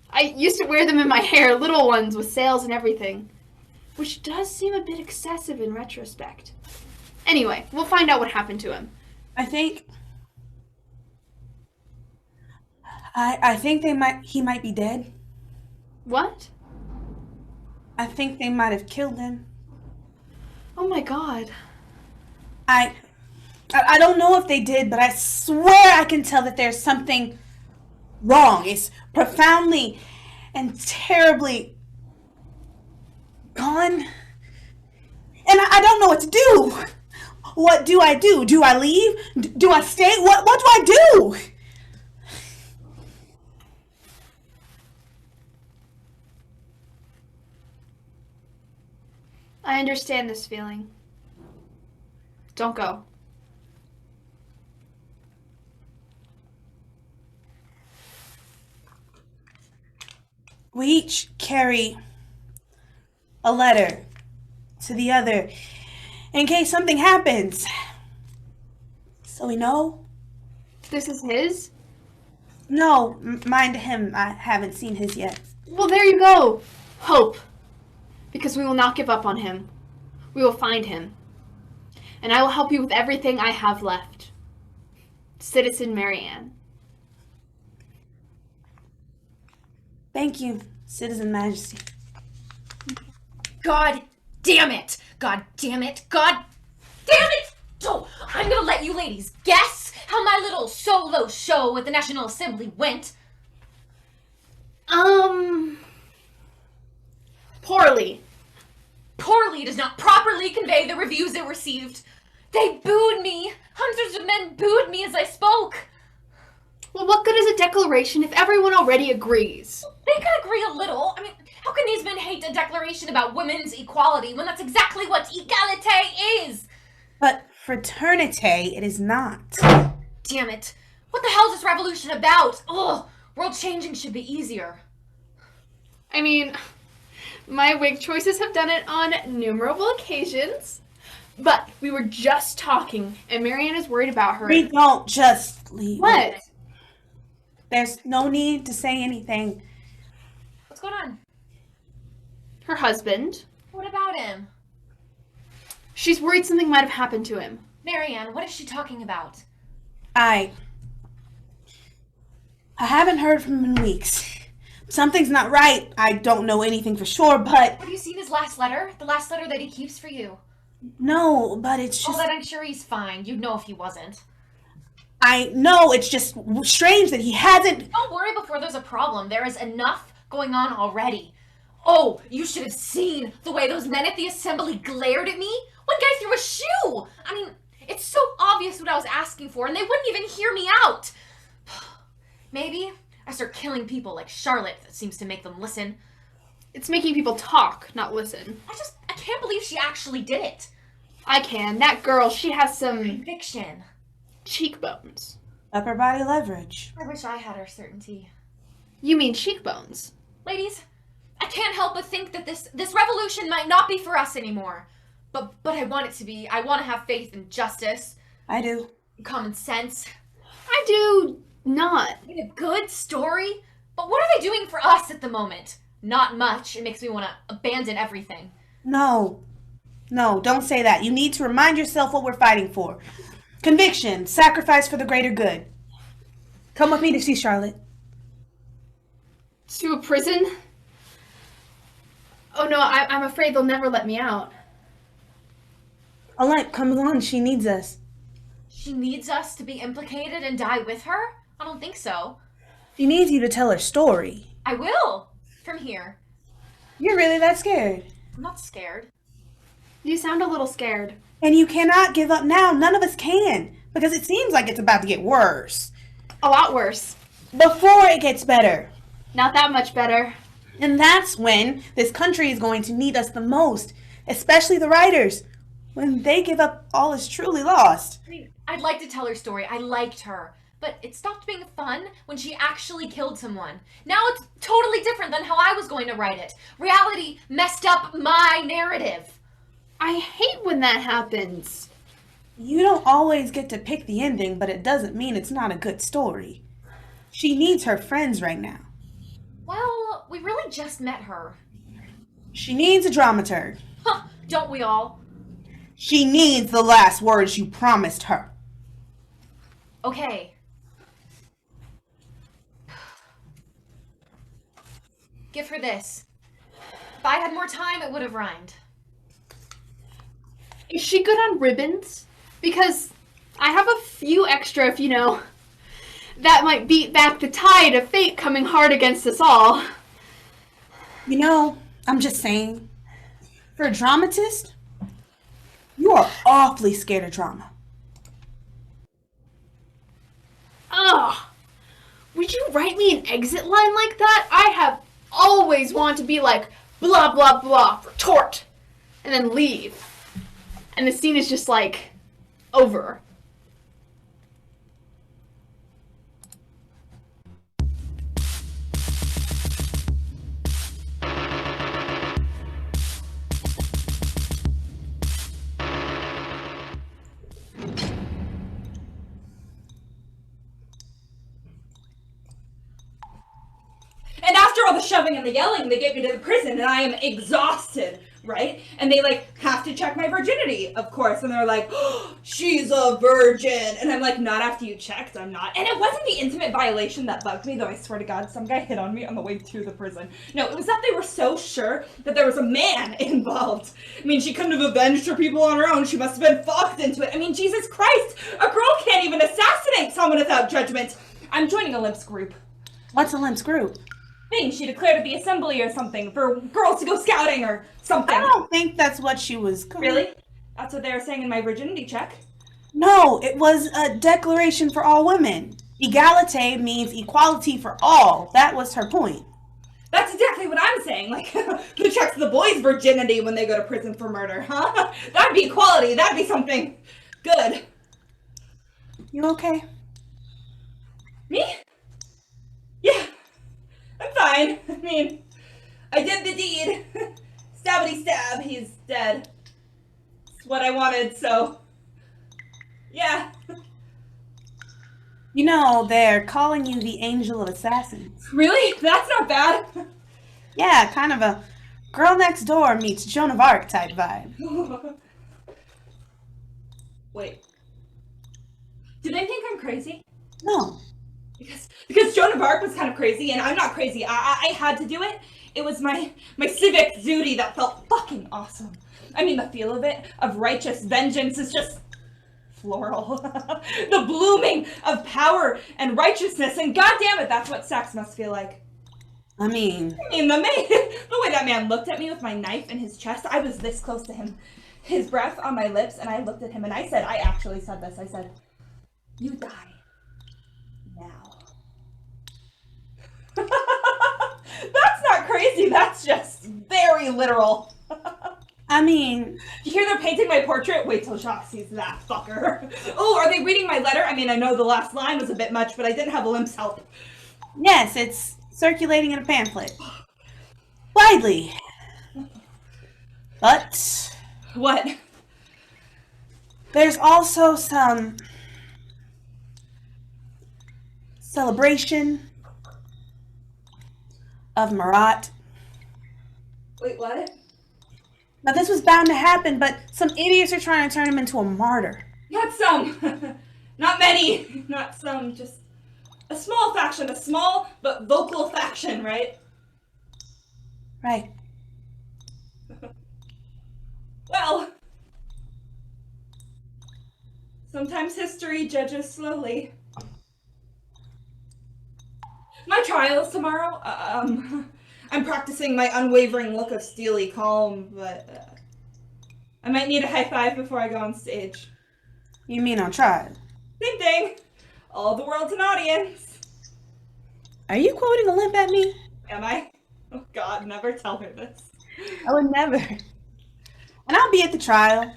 I used to wear them in my hair, little ones with sails and everything. Which does seem a bit excessive in retrospect. Anyway, we'll find out what happened to him. I think he might be dead. What? I think they might have killed him. Oh my god. I don't know if they did, but I swear I can tell that there's something wrong. It's profoundly and terribly gone. And I don't know what to do. What do I do? Do I leave? Do I stay? What do I do? I understand this feeling. Don't go. We each carry a letter to the other in case something happens. So we know? This is his? No, mine to him. I haven't seen his yet. Well, there you go. Hope. Because we will not give up on him. We will find him. And I will help you with everything I have left. Citizen Marianne. Thank you, Citizen Majesty. God damn it! God damn it! God damn it! So, I'm gonna let you ladies guess how my little solo show at the National Assembly went. Poorly. Poorly does not properly convey the reviews it received. They booed me. Hundreds of men booed me as I spoke. Well, what good is a declaration if everyone already agrees? They can agree a little. I mean, how can these men hate a declaration about women's equality when that's exactly what egalite is? But fraternite, it is not. Damn it. What the hell is this revolution about? Ugh, world changing should be easier. I mean, My wig choices have done it on numerable occasions. But we were just talking, and Marianne is worried about her. We don't just leave. What? There's no need to say anything. What's going on? Her husband. What about him? She's worried something might have happened to him. Marianne, what is she talking about? I haven't heard from him in weeks. Something's not right. I don't know anything for sure, but... Have you seen his last letter? The last letter that he keeps for you? No, but it's just... Oh, then I'm sure he's fine. You'd know if he wasn't. I know, it's just strange that he hasn't... Don't worry before there's a problem. There is enough going on already. Oh, you should have seen the way those men at the assembly glared at me. One guy threw a shoe. I mean, it's so obvious what I was asking for, and they wouldn't even hear me out. Maybe I start killing people like Charlotte. That seems to make them listen. It's making people talk, not listen. I can't believe she actually did it. I can. That girl, she has some Conviction. cheekbones. Upper body leverage. I wish I had her certainty. You mean cheekbones? Ladies, I can't help but think that this revolution might not be for us anymore. But I want it to be. I want to have faith in justice, I do. common sense, I do not. in a good story. But what are they doing for us at the moment? Not much. It makes me want to abandon everything. No, don't say that. You need to remind yourself what we're fighting for. Conviction, sacrifice for the greater good. Come with me to see Charlotte. To a prison? Oh no, I'm afraid they'll never let me out. Alright, come along. She needs us. She needs us to be implicated and die with her? I don't think so. She needs you to tell her story. I will. From here. You're really that scared. I'm not scared. You sound a little scared. And you cannot give up now. None of us can. Because it seems like it's about to get worse. A lot worse. Before it gets better. Not that much better. And that's when this country is going to need us the most. Especially the writers. When they give up, all is truly lost. I mean, I'd like to tell her story. I liked her. But it stopped being fun when she actually killed someone. Now it's totally different than how I was going to write it. Reality messed up my narrative. I hate when that happens. You don't always get to pick the ending, but it doesn't mean it's not a good story. She needs her friends right now. Well, we really just met her. She needs a dramaturg. Huh, don't we all? She needs the last words you promised her. Okay. Give her this. If I had more time, it would have rhymed. Is she good on ribbons? Because I have a few extra if that might beat back the tide of fate coming hard against us all. You know, I'm just saying, for a dramatist, you are awfully scared of drama. Ugh. Would you write me an exit line like that? I have always wanted to be like, blah, blah, blah, retort, and then leave. And the scene is just like, over. And after all the shoving and the yelling, they get me to the prison, and I am exhausted, right? And they, have to check my virginity, of course. And they're like, oh, she's a virgin. And I'm like, not after you checked, I'm not. And it wasn't the intimate violation that bugged me, though I swear to God, some guy hit on me on the way to the prison. No, it was that they were so sure that there was a man involved. I mean, she couldn't have avenged her people on her own. She must have been fucked into it. I mean, Jesus Christ, a girl can't even assassinate someone without judgment. I'm joining a Limps group. What's a Limps group? Thing she declared at the assembly or something for girls to go scouting or something. I don't think that's what she was... Really? That's what they were saying in my virginity check. No, it was a declaration for all women. Egalite means equality for all. That was her point. That's exactly what I'm saying. Who checks the boys' virginity when they go to prison for murder, huh? That'd be equality. That'd be something good. You okay? Me? Yeah. I'm fine. I mean, I did the deed. Stabbity stab, he's dead. It's what I wanted, so. Yeah. You know, they're calling you the Angel of Assassins. Really? That's not bad. Yeah, kind of a girl next door meets Joan of Arc type vibe. Wait. Do they think I'm crazy? No. Because Joan of Arc was kind of crazy, and I'm not crazy. I had to do it. It was my civic duty that felt fucking awesome. I mean, the feel of it, of righteous vengeance, is just floral. The blooming of power and righteousness, and goddamn it, that's what sex must feel like. I mean, The way that man looked at me with my knife in his chest, I was this close to him. His breath on my lips, and I looked at him, and I actually said this. I said, "You die now." That's not crazy, that's just very literal. I mean, You hear they're painting my portrait? Wait till Jacques sees that fucker. Oh, are they reading my letter? I mean, I know the last line was a bit much, but I didn't have Olymp's help. yes, it's circulating in a pamphlet. Widely. But What? there's also some celebration of Marat. Wait, what? Now, this was bound to happen, but some idiots are trying to turn him into a martyr. Not some. Not many. Not some. Just a small faction. A small but vocal faction, right? Right. Well, sometimes history judges slowly. My trial's tomorrow. I'm practicing my unwavering look of steely calm, but I might need a high five before I go on stage. You mean on trial? Same thing. All the world's an audience. Are you quoting Olymp at me? Am I? Oh God, never tell her this. I would never. And I'll be at the trial.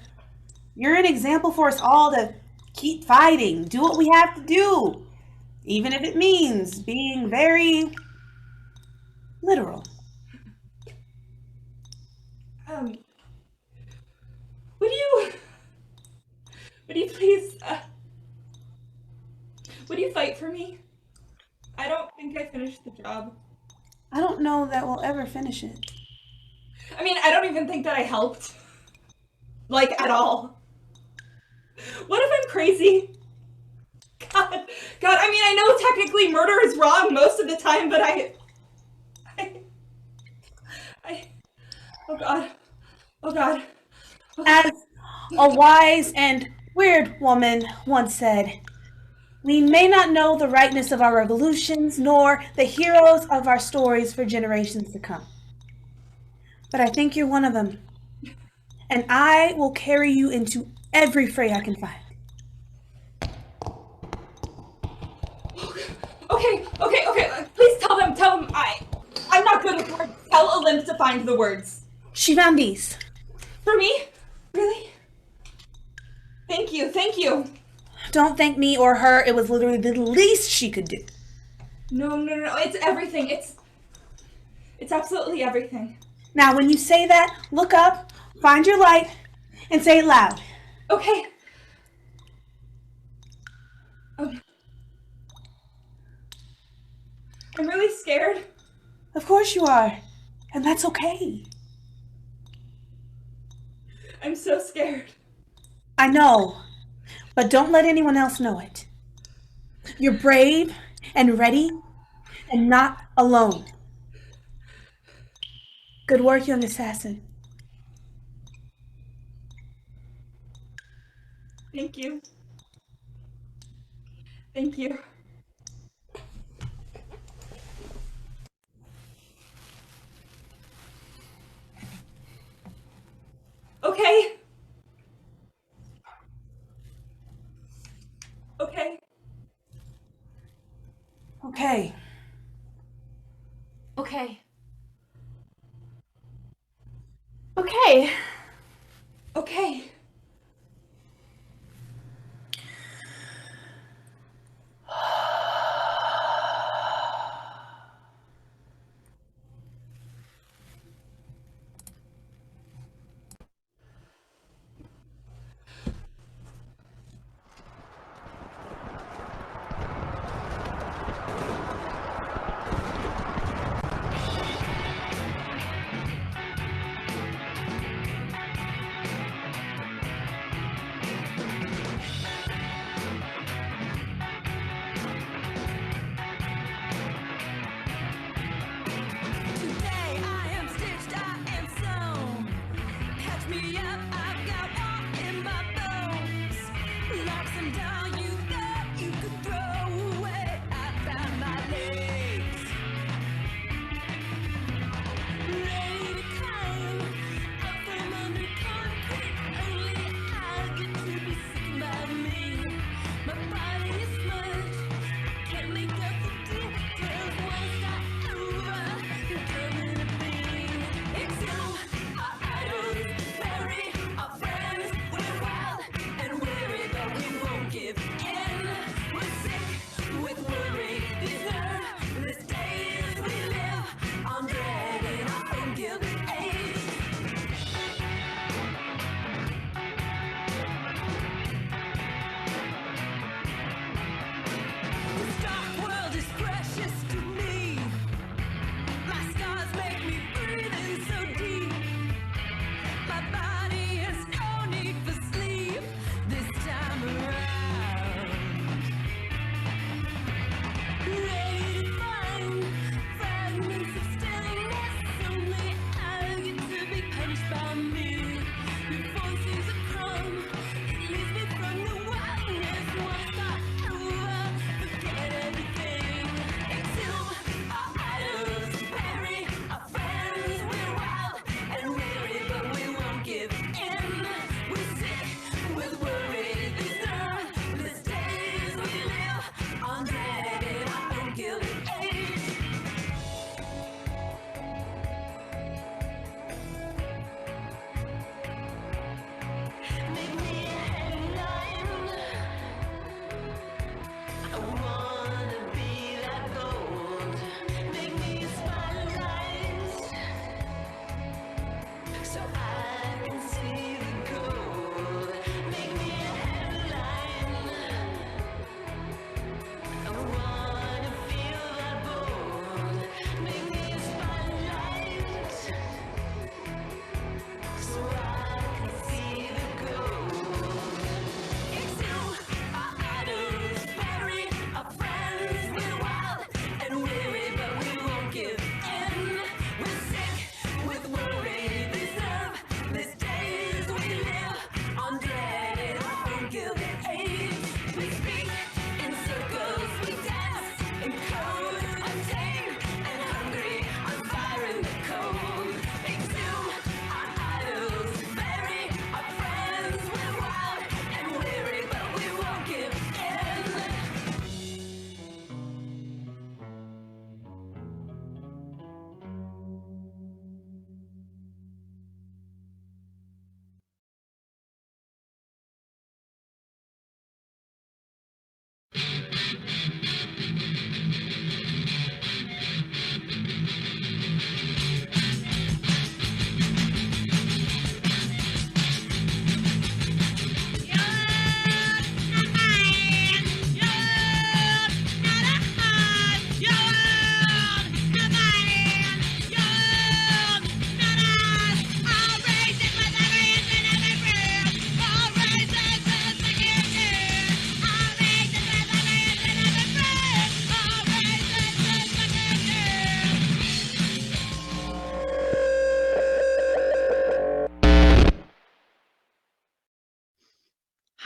You're an example for us all to keep fighting, do what we have to do, even if it means being very literal. Would you please, would you fight for me? I don't think I finished the job. I don't know that we'll ever finish it. I mean, I don't even think that I helped. Like, at all. What if I'm crazy? God, I mean, I know technically murder is wrong most of the time, but oh God. Oh God. As a wise and weird woman once said, we may not know the rightness of our revolutions, nor the heroes of our stories for generations to come. But I think you're one of them. And I will carry you into every fray I can find. Okay. Please tell them, I'm not good with words. Tell Olymp to find the words. She found these. For me? Really? Thank you. Don't thank me or her. It was literally the least she could do. No. It's everything. It's absolutely everything. Now, when you say that, look up, find your light, and say it loud. Okay. I'm really scared. Of course you are. And that's okay. I'm so scared. I know. But don't let anyone else know it. You're brave and ready and not alone. Good work, young assassin. Thank you. Okay. Okay. Okay. Okay.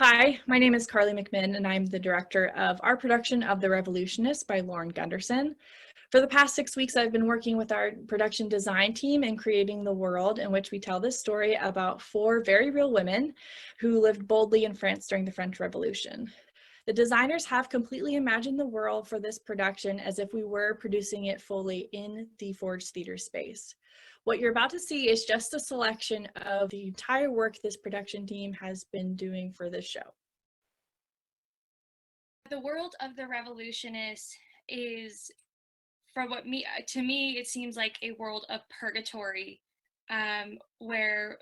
Hi, my name is Carly McMinn, and I'm the director of our production of The Revolutionists by Lauren Gunderson. For the past 6 weeks, I've been working with our production design team in creating the world in which we tell this story about 4 very real women who lived boldly in France during the French Revolution. The designers have completely imagined the world for this production as if we were producing it fully in the Forge Theater space. What you're about to see is just a selection of the entire work this production team has been doing for this show. The world of the Revolutionists is, to me, it seems like a world of purgatory, where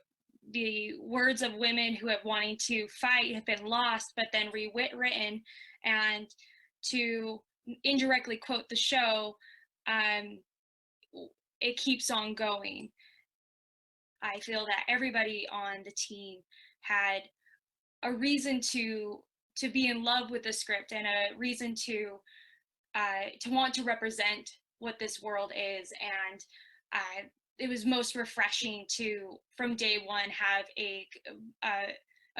the words of women who have wanting to fight have been lost, but then rewritten, and to indirectly quote the show, it keeps on going. I feel that everybody on the team had a reason to be in love with the script and a reason to want to represent what this world is, and it was most refreshing to, from day one, have a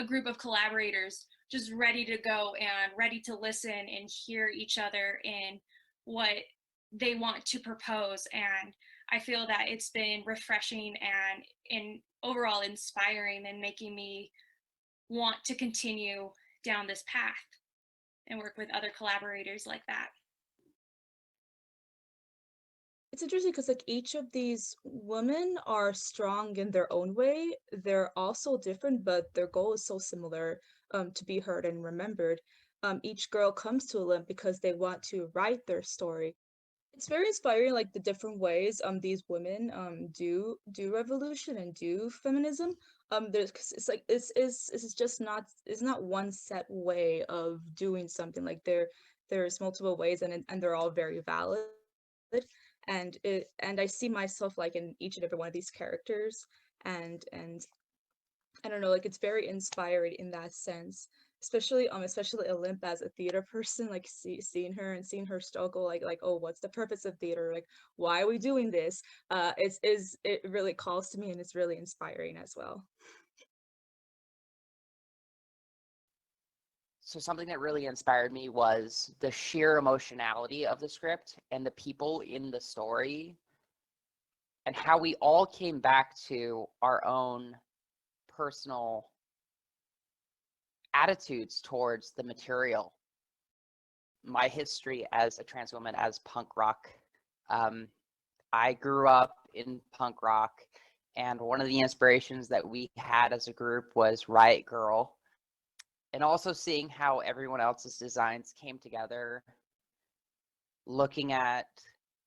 group of collaborators just ready to go and ready to listen and hear each other in what they want to propose. And I feel that it's been refreshing and overall inspiring, and making me want to continue down this path and work with other collaborators like that. It's interesting because like each of these women are strong in their own way. They're all so different, but their goal is so similar, to be heard and remembered. Each girl comes to Olymp because they want to write their story. It's very inspiring, like the different ways these women do revolution and do feminism. There's 'cause it's like it's just not, it's not one set way of doing something. Like there's multiple ways, and they're all very valid. And I see myself like in each and every one of these characters, and I don't know, like it's very inspiring in that sense. Especially Olymp as a theater person, like seeing her and seeing her struggle, like oh, what's the purpose of theater? Like why are we doing this? It really calls to me, and it's really inspiring as well. So something that really inspired me was the sheer emotionality of the script and the people in the story, and how we all came back to our own personal attitudes towards the material. My history as a trans woman, as punk rock, I grew up in punk rock, and one of the inspirations that we had as a group was Riot Girl. And also seeing how everyone else's designs came together, looking at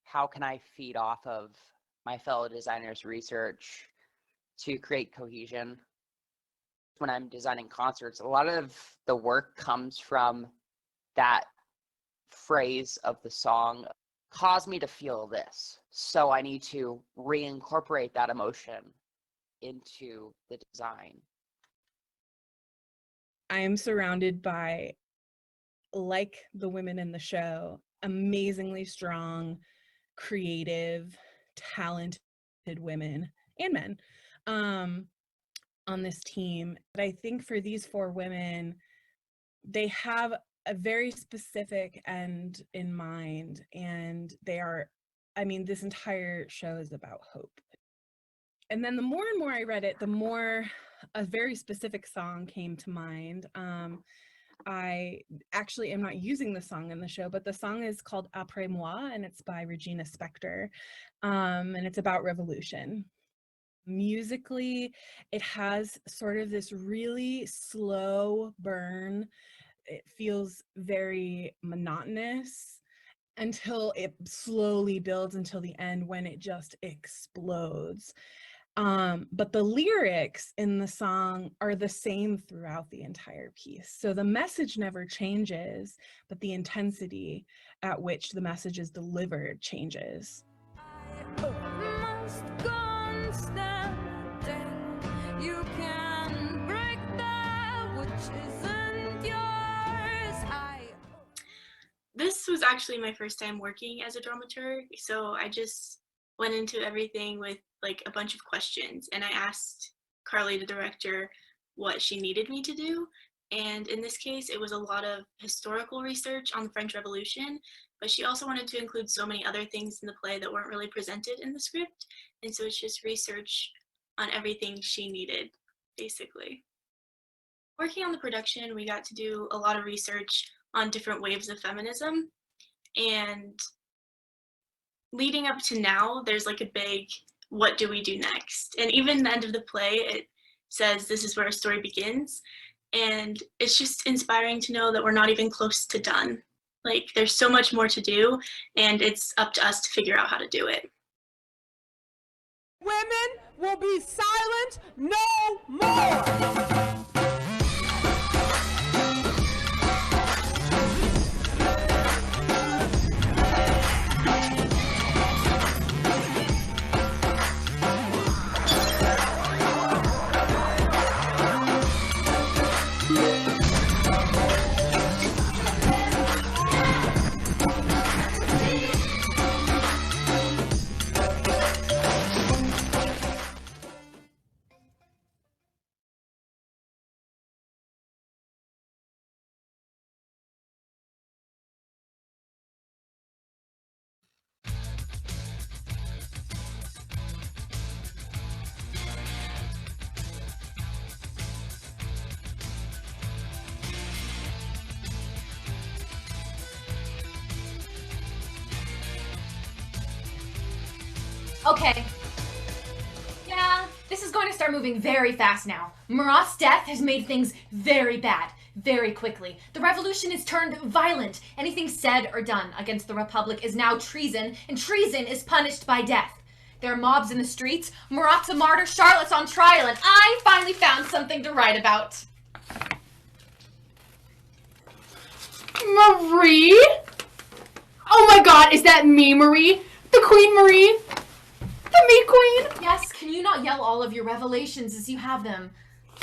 how can I feed off of my fellow designers' research to create cohesion. When I'm designing concerts, a lot of the work comes from that phrase of the song, cause me to feel this. So I need to reincorporate that emotion into the design. I am surrounded by, like the women in the show, amazingly strong, creative, talented women and men on this team. But I think for these 4 women, they have a very specific end in mind, and they are, I mean, this entire show is about hope. And then the more and more I read it, the more a very specific song came to mind. I actually am not using the song in the show, but the song is called Après Moi, and it's by Regina Spektor, and it's about revolution. Musically, it has sort of this really slow burn. It feels very monotonous until it slowly builds until the end, when it just explodes. But the lyrics in the song are the same throughout the entire piece. So the message never changes, but the intensity at which the message is delivered changes. This was actually my first time working as a dramaturg, so I just went into everything with like a bunch of questions, and I asked Carly, the director, what she needed me to do, And in this case, it was a lot of historical research on the French Revolution, but she also wanted to include so many other things in the play that weren't really presented in the script. And so it's just research on everything she needed, basically. Working on the production, we got to do a lot of research on different waves of feminism. And leading up to now, there's like a big, what do we do next? And even the end of the play, it says this is where a story begins. And it's just inspiring to know that we're not even close to done. Like, there's so much more to do, and it's up to us to figure out how to do it. Women will be silent no more. Okay. Yeah, this is going to start moving very fast now. Marat's death has made things very bad, very quickly. The revolution has turned violent. Anything said or done against the Republic is now treason, and treason is punished by death. There are mobs in the streets, Marat's a martyr, Charlotte's on trial, and I finally found something to write about. Marie? Oh my god, is that me, Marie? The Queen Marie? The me queen? Yes, can you not yell all of your revelations as you have them?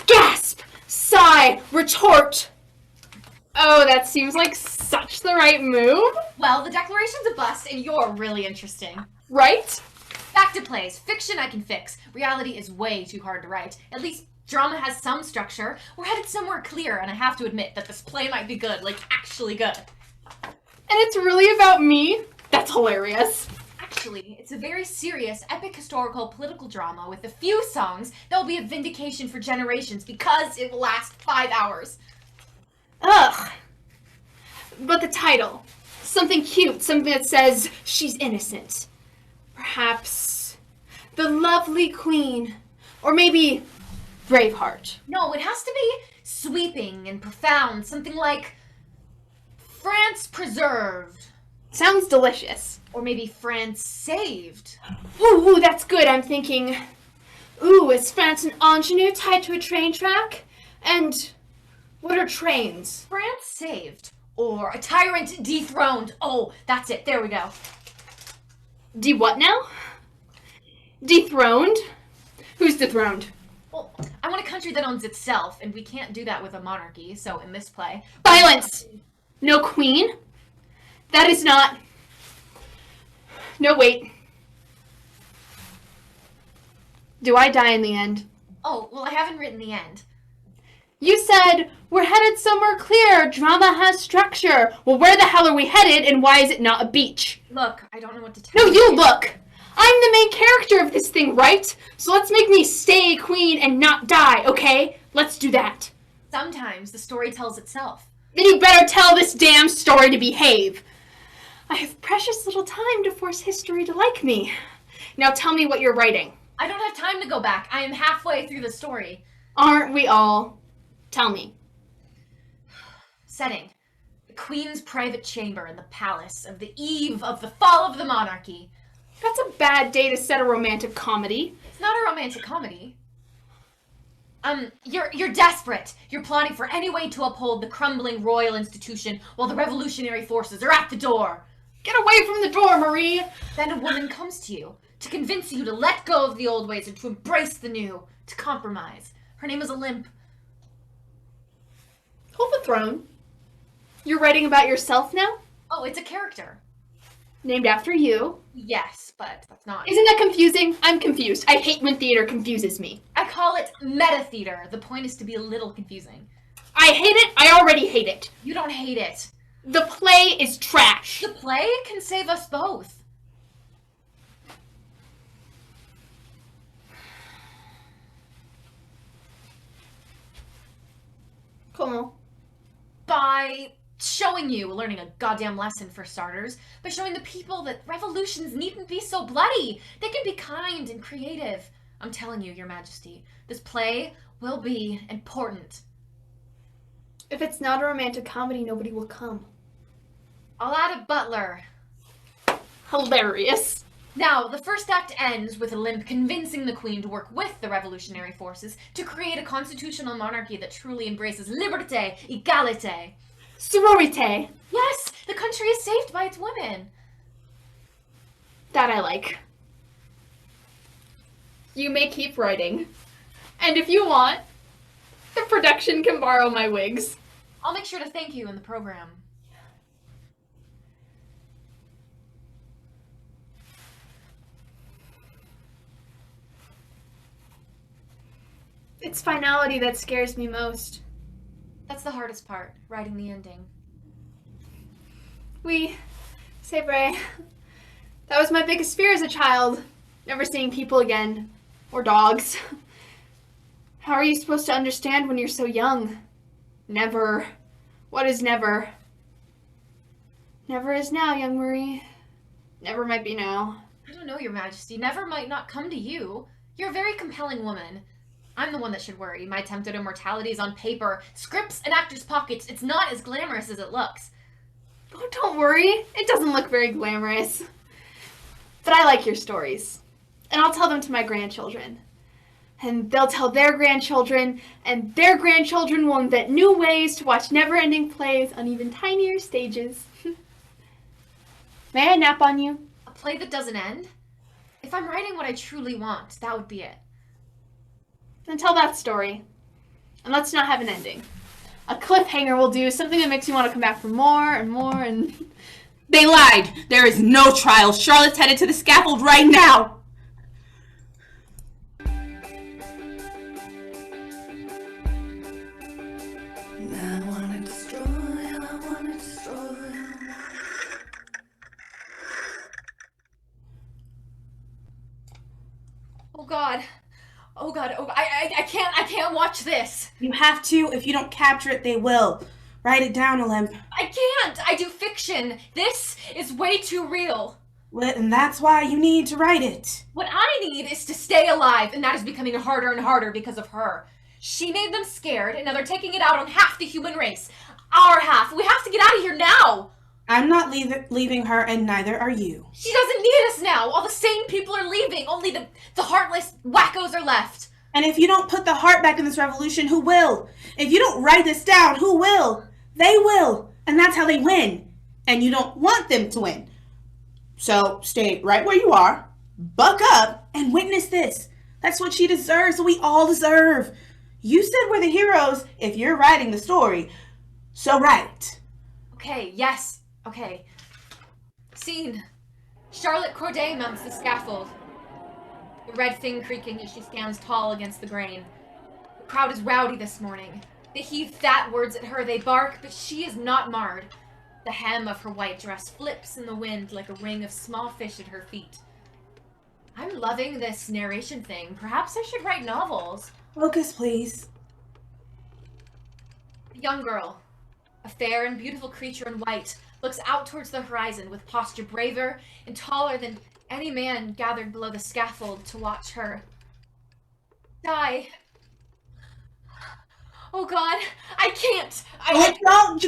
Gasp! Sigh! Retort! Oh, that seems like such the right move. Well, the Declaration's a bust, and you're really interesting. Right? Back to plays. Fiction I can fix. Reality is way too hard to write. At least drama has some structure. We're headed somewhere clear, and I have to admit that this play might be good, like actually good. And it's really about me? That's hilarious. Actually, it's a very serious, epic historical political drama with a few songs that will be a vindication for generations because it will last 5 hours. Ugh. But the title. Something cute, something that says she's innocent. Perhaps the lovely queen. Or maybe Braveheart. No, it has to be sweeping and profound. Something like France preserved. Sounds delicious. Or maybe France saved. Ooh, that's good. I'm thinking, ooh, is France an ingenue tied to a train track? And what are trains? France saved. Or a tyrant dethroned. Oh, that's it. There we go. What now? Dethroned? Who's dethroned? Well, I want a country that owns itself, and we can't do that with a monarchy, so in this play... Silence! No queen? That is not... No, wait. Do I die in the end? Oh, well, I haven't written the end. You said, we're headed somewhere clear, drama has structure. Well, where the hell are we headed, and why is it not a beach? Look, I don't know what to tell No, you look! I'm the main character of this thing, right? So let's make me stay queen and not die, okay? Let's do that. Sometimes the story tells itself. Then you better tell this damn story to behave. I have precious little time to force history to like me. Now tell me what you're writing. I don't have time to go back. I am halfway through the story. Aren't we all? Tell me. Setting. The Queen's private chamber in the palace of the eve of the fall of the monarchy. That's a bad day to set a romantic comedy. It's not a romantic comedy. You're desperate. You're plotting for any way to uphold the crumbling royal institution while the revolutionary forces are at the door. Get away from the door, Marie! Then a woman comes to you to convince you to let go of the old ways and to embrace the new, to compromise. Her name is Olympe. Hold the throne. You're writing about yourself now? Oh, it's a character. Named after you. Yes, but that's not... Isn't that confusing? I'm confused. I hate when theater confuses me. I call it meta theater. The point is to be a little confusing. I hate it. I already hate it. You don't hate it. The play is trash. The play can save us both. Como? By showing you, learning a goddamn lesson for starters, by showing the people that revolutions needn't be so bloody. They can be kind and creative. I'm telling you, Your Majesty, this play will be important. If it's not a romantic comedy, nobody will come. I'll add a butler. Hilarious. Now, the first act ends with Olympe convincing the Queen to work with the revolutionary forces to create a constitutional monarchy that truly embraces liberté, égalité. Sororité. Yes, the country is saved by its women. That I like. You may keep writing. And if you want, the production can borrow my wigs. I'll make sure to thank you in the program. It's finality that scares me most. That's the hardest part, writing the ending. Oui, c'est vrai. That was my biggest fear as a child. Never seeing people again. Or dogs. How are you supposed to understand when you're so young? Never. What is never? Never is now, young Marie. Never might be now. I don't know, Your Majesty. Never might not come to you. You're a very compelling woman. I'm the one that should worry. My attempt at immortality is on paper. Scripts and actors' pockets. It's not as glamorous as it looks. Oh, don't worry. It doesn't look very glamorous. But I like your stories. And I'll tell them to my grandchildren. And they'll tell their grandchildren, and their grandchildren will invent new ways to watch never-ending plays on even tinier stages. May I nap on you? A play that doesn't end? If I'm writing what I truly want, that would be it. Then tell that story. And let's not have an ending. A cliffhanger will do, something that makes you want to come back for more and more and... They lied. There is no trial. Charlotte's headed to the scaffold right now. Oh God. Oh God. Oh, I can't watch this. You have to. If you don't capture it, they will. Write it down, Olympe. I can't. I do fiction. This is way too real. Well, and that's why you need to write it. What I need is to stay alive, and that is becoming harder and harder because of her. She made them scared, and now they're taking it out on half the human race. Our half. We have to get out of here now. I'm not leaving her, and neither are you. She doesn't need us now. All the sane people are leaving. Only the heartless wackos are left. And if you don't put the heart back in this revolution, who will? If you don't write this down, who will? They will. And that's how they win. And you don't want them to win. So stay right where you are, buck up, and witness this. That's what she deserves, what we all deserve. You said we're the heroes if you're writing the story. So write. Okay, yes. Okay. Scene. Charlotte Corday mounts the scaffold. The red thing creaking as she stands tall against the grain. The crowd is rowdy this morning. They heave fat words at her, they bark, but she is not marred. The hem of her white dress flips in the wind like a ring of small fish at her feet. I'm loving this narration thing. Perhaps I should write novels. Focus, please. A young girl, a fair and beautiful creature in white, looks out towards the horizon with posture braver and taller than any man gathered below the scaffold to watch her die. Oh God, I can't. Don't.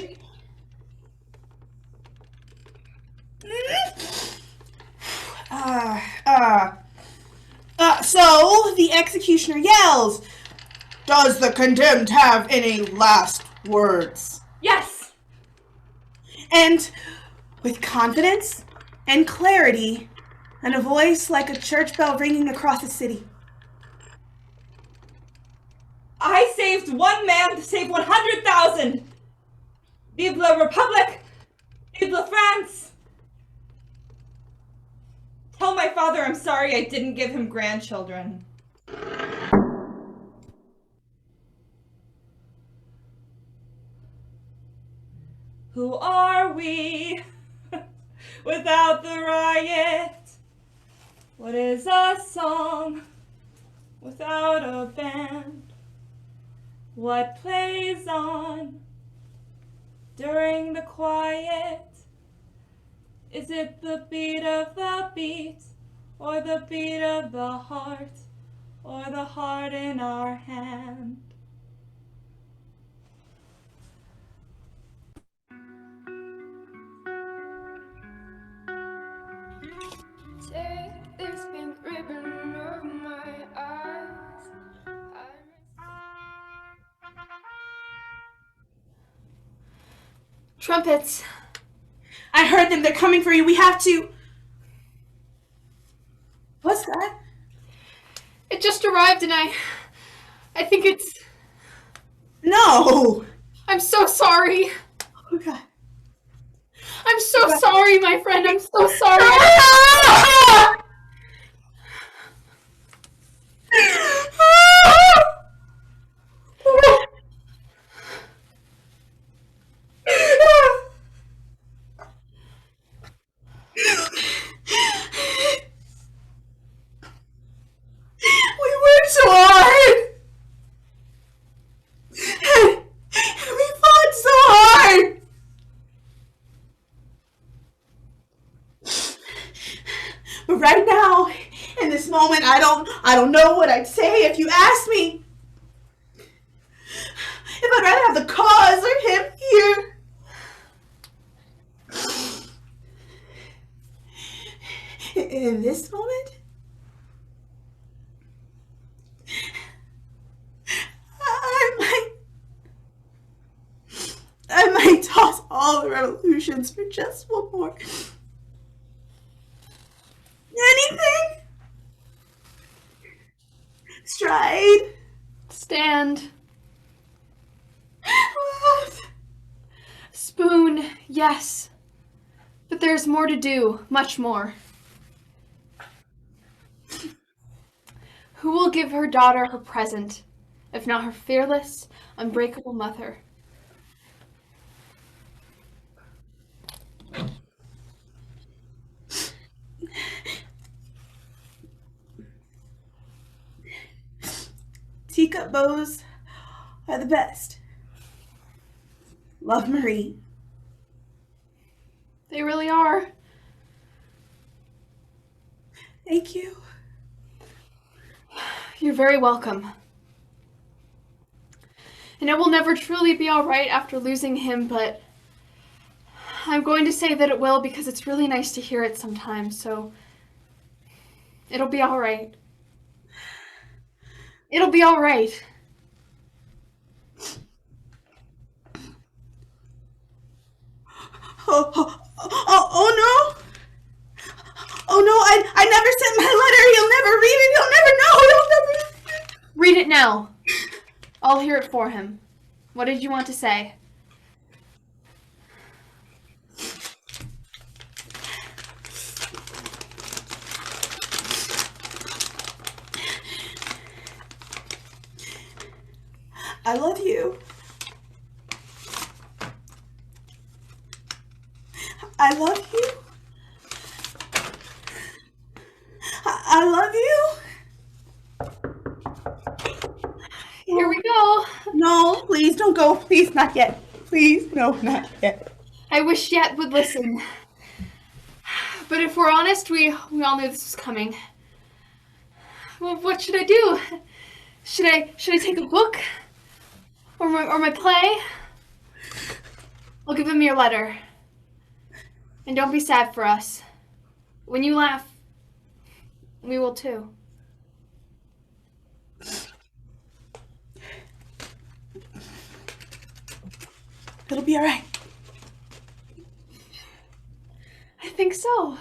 So the executioner yells, "Does the condemned have any last words?" Yes! And with confidence and clarity and a voice like a church bell ringing across the city. I saved one man to save 100,000! Vive la Republique! Vive la France! Tell my father I'm sorry I didn't give him grandchildren. Who are we without the riot? What is a song without a band? What plays on during the quiet? Is it the beat of the beat, or the beat of the heart, or the heart in our hand? Take this pink ribbon over my eyes. Trumpets. I heard them. They're coming for you. We have to. What's that? It just arrived and I think it's... No. I'm so sorry. Oh, God. I'm so sorry, my friend. I'm so sorry. We worked so hard. And we fought so hard. But right now, in this moment, I don't know what I'd say if you asked me. If I'd rather have the cause or him here. In this moment, I might toss all the revolutions for just one more. Anything? Stride. Stand. Spoon, yes. But there's more to do, much more. Who will give her daughter her present, if not her fearless, unbreakable mother? Teacup bows are the best. Love, Marie. They really are. Thank you. You're very welcome. And it will never truly be all right after losing him, but I'm going to say that it will because it's really nice to hear it sometimes, so it'll be all right. It'll be all right. Oh no! Oh no, I never sent my letter. He'll never read it. He'll never know. He'll never... Read it now. I'll hear it for him. What did you want to say? I love you. I love you. I love you. Here we go. No, please don't go. Please, not yet. Please, no, not yet. I wish Yet would listen. But if we're honest, we all knew this was coming. Well, what should I do? Should I take a book? Or my play? I'll give him your letter. And don't be sad for us. When you laugh, we will too. It'll be all right. I think so.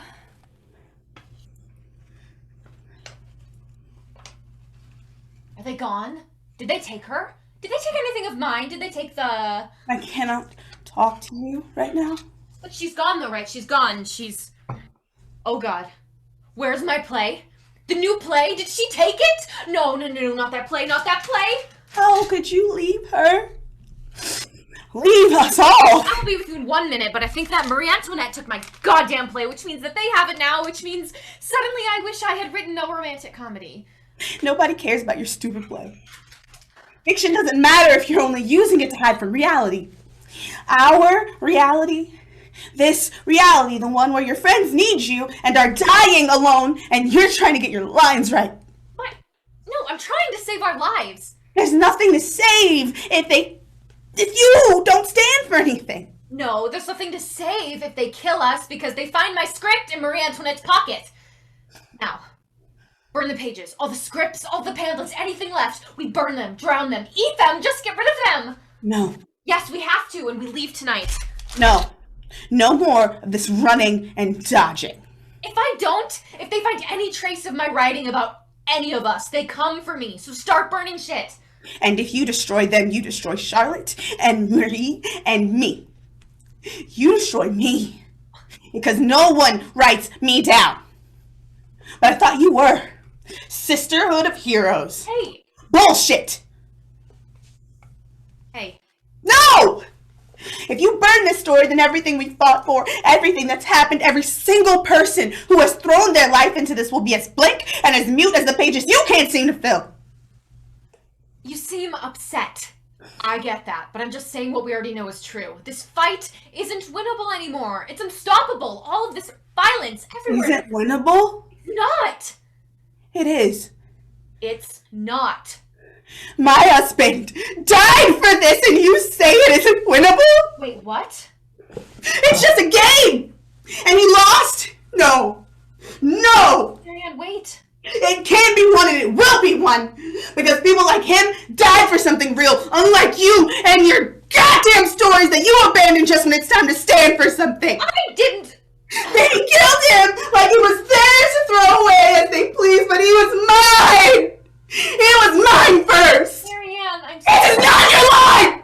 Are they gone? Did they take her? Did they take anything of mine? Did they take the... I cannot talk to you right now. But she's gone though, right? She's gone. She's... Oh God. Where's my play? The new play? Did she take it? No, not that play, not that play. How could you leave her? Leave us all! I'll be with you in 1 minute, but I think that Marie Antoinette took my goddamn play, which means that they have it now, which means suddenly I wish I had written a romantic comedy. Nobody cares about your stupid play. Fiction doesn't matter if you're only using it to hide from reality. Our reality, this reality, the one where your friends need you and are dying alone and you're trying to get your lines right. What? No, I'm trying to save our lives. There's nothing to save if you don't stand for anything. No, there's nothing to save if they kill us because they find my script in Marie Antoinette's pocket. Now, burn the pages, all the scripts, all the pamphlets, anything left. We burn them, drown them, eat them, just get rid of them. No. Yes, we have to, and we leave tonight. No. No more of this running and dodging. If they find any trace of my writing about any of us, they come for me, so start burning shit. And if you destroy them, you destroy Charlotte and Marie and me. You destroy me. Because no one writes me down. But I thought you were. Sisterhood of Heroes. Hey. Bullshit. Hey. No! If you burn this story, then everything we fought for, everything that's happened, every single person who has thrown their life into this will be as blank and as mute as the pages you can't seem to fill. You seem upset. I get that, but I'm just saying what we already know is true. This fight isn't winnable anymore. It's unstoppable. All of this violence everywhere. Is it winnable? It's not. It is. It's not. My husband died for this and you say it isn't winnable? Wait, what? It's just a game! And he lost? No. No! Marianne, wait. It can be won and it will be won! Because people like him died for something real, unlike you and your goddamn stories that you abandon just when it's time to stand for something! I didn't! They killed him like he was theirs to throw away as they please, but he was mine! He was mine first! Marianne, I'm It sorry. is not your line!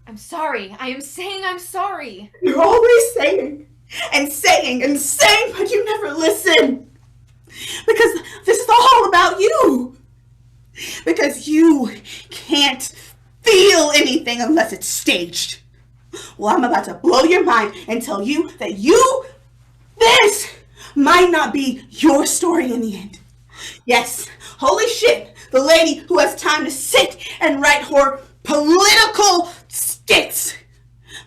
I'm sorry. I am saying I'm sorry. You're always saying and saying and saying, but you never listen. Because this is all about you. Because you can't feel anything unless it's staged. Well, I'm about to blow your mind and tell you that this might not be your story in the end. Yes, holy shit, the lady who has time to sit and write her political skits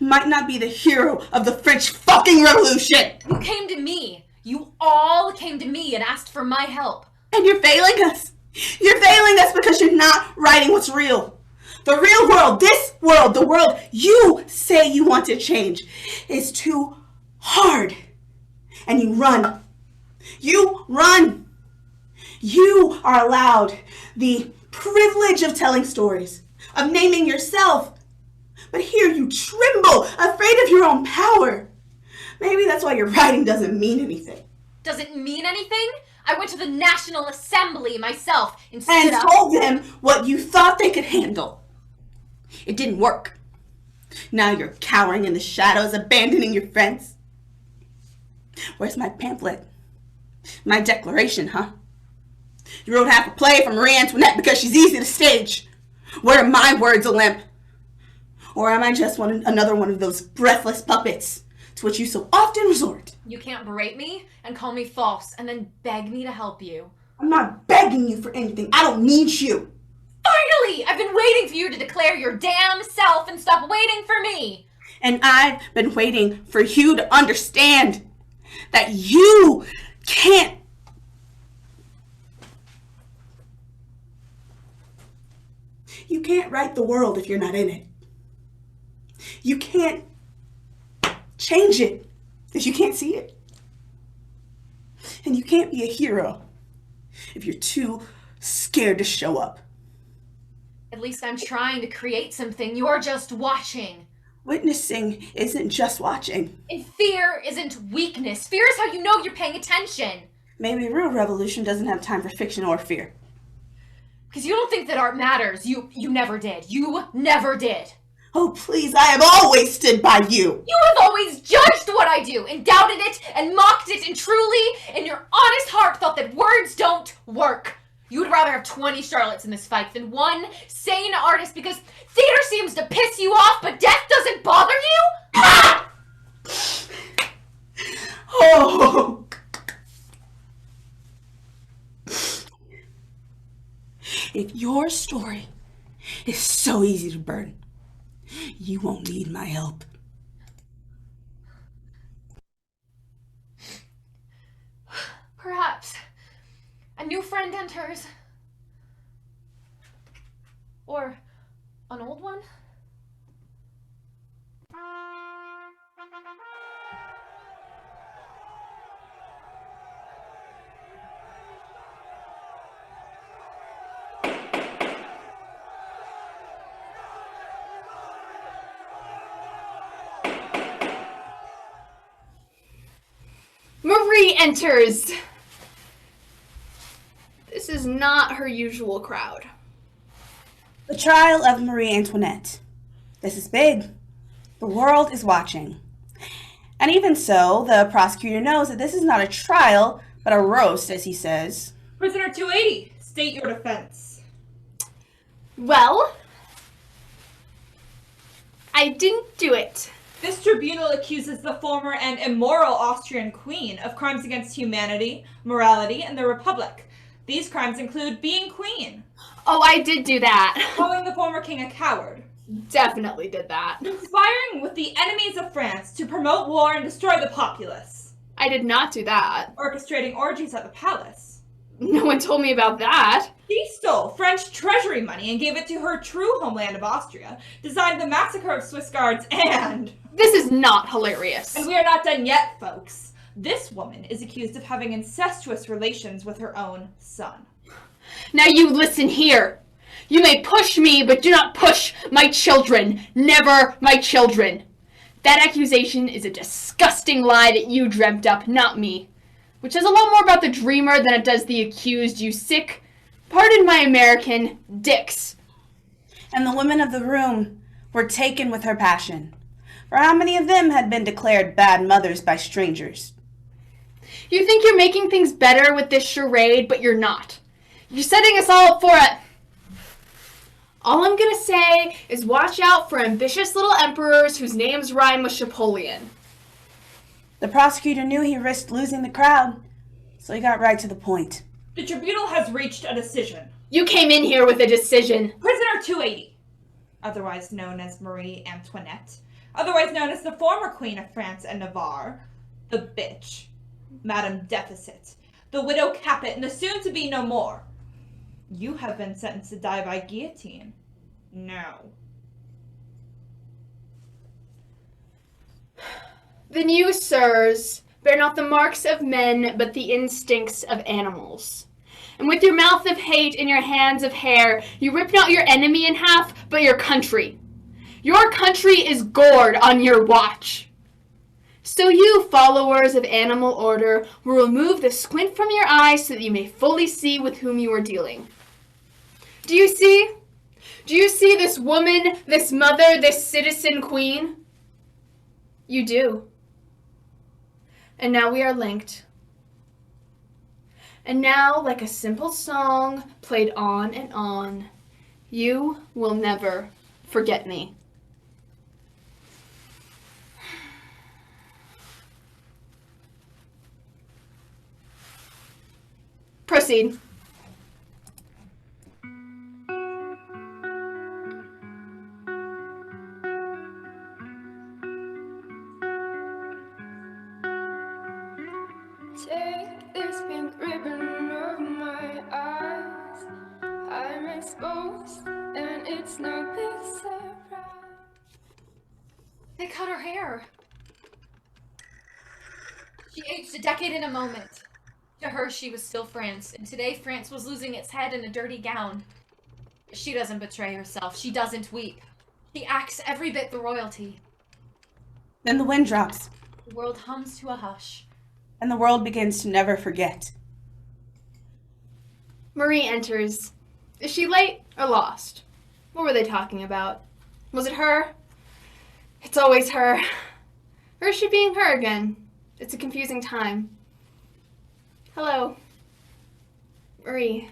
might not be the hero of the French fucking Revolution. You came to me. You all came to me and asked for my help. And you're failing us. You're failing us because you're not writing what's real. The real world, this world, the world you say you want to change is too hard. And you run. You run. You are allowed the privilege of telling stories, of naming yourself. But here you tremble, afraid of your own power. Maybe that's why your writing doesn't mean anything. Does it mean anything? I went to the National Assembly myself and told them what you thought they could handle. It didn't work. Now you're cowering in the shadows, abandoning your friends. Where's my pamphlet? My declaration, huh? You wrote half a play for Marie Antoinette because she's easy to stage. Where are my words, Olympe? Or am I just another one of those breathless puppets to which you so often resort? You can't berate me and call me false and then beg me to help you. I'm not begging you for anything. I don't need you. Finally! I've been waiting for you to declare your damn self and stop waiting for me. And I've been waiting for you to understand that you can't. You can't write the world if you're not in it. You can't change it if you can't see it. And you can't be a hero if you're too scared to show up. At least I'm trying to create something. You're just watching. Witnessing isn't just watching. And fear isn't weakness. Fear is how you know you're paying attention. Maybe real revolution doesn't have time for fiction or fear. Because you don't think that art matters. You never did. You never did. Oh, please, I have always stood by you. You have always judged what I do and doubted it and mocked it and truly, in your honest heart, thought that words don't work. You would rather have 20 Charlottes in this fight than one sane artist because theater seems to piss you off, but death doesn't bother you? Ah! Oh. If your story is so easy to burn, you won't need my help. Perhaps a new friend enters. Or an old one? Marie enters. This is not her usual crowd. The trial of Marie Antoinette. This is big. The world is watching. And even so, the prosecutor knows that this is not a trial, but a roast, as he says. Prisoner 280, state your defense. Well, I didn't do it. This tribunal accuses the former and immoral Austrian queen of crimes against humanity, morality, and the Republic. These crimes include being queen, Oh, I did do that. calling the former king a coward, Definitely did that. conspiring with the enemies of France to promote war and destroy the populace, I did not do that. orchestrating orgies at the palace. No one told me about that. She stole French treasury money and gave it to her true homeland of Austria, designed the massacre of Swiss guards, and This is not hilarious. we are not done yet, folks. This woman is accused of having incestuous relations with her own son. Now you listen here. You may push me, but do not push my children. Never my children. That accusation is a disgusting lie that you dreamt up, not me. Which says a lot more about the dreamer than it does the accused, you sick, pardon my American, dicks. And the women of the room were taken with her passion. For how many of them had been declared bad mothers by strangers? You think you're making things better with this charade, but you're not. You're setting us all up for it. All I'm gonna say is watch out for ambitious little emperors whose names rhyme with Napoleon. The prosecutor knew he risked losing the crowd, so he got right to the point. The tribunal has reached a decision. You came in here with a decision. Prisoner 280, otherwise known as Marie Antoinette, otherwise known as the former Queen of France and Navarre, the bitch, Madame Deficit, the widow Capet, and the soon-to-be no more. You have been sentenced to die by guillotine. No. Then you, sirs, bear not the marks of men, but the instincts of animals. And with your mouth of hate and your hands of hair, you rip not your enemy in half, but your country. Your country is gored on your watch. So you, followers of animal order, will remove the squint from your eyes so that you may fully see with whom you are dealing. Do you see? Do you see this woman, this mother, this citizen queen? You do. And now we are linked. And now, like a simple song played on and on, you will never forget me. Proceed. Take this pink ribbon off my eyes. I'm exposed, and it's no big surprise. They cut her hair. She aged a decade in a moment. To her, she was still France, and today France was losing its head in a dirty gown. She doesn't betray herself. She doesn't weep. She acts every bit the royalty. Then the wind drops, The world hums to a hush. and the world begins to never forget. Marie enters. Is she late or lost? What were they talking about? Was it her? It's always her. Or is she being her again? It's a confusing time. Hello. Marie.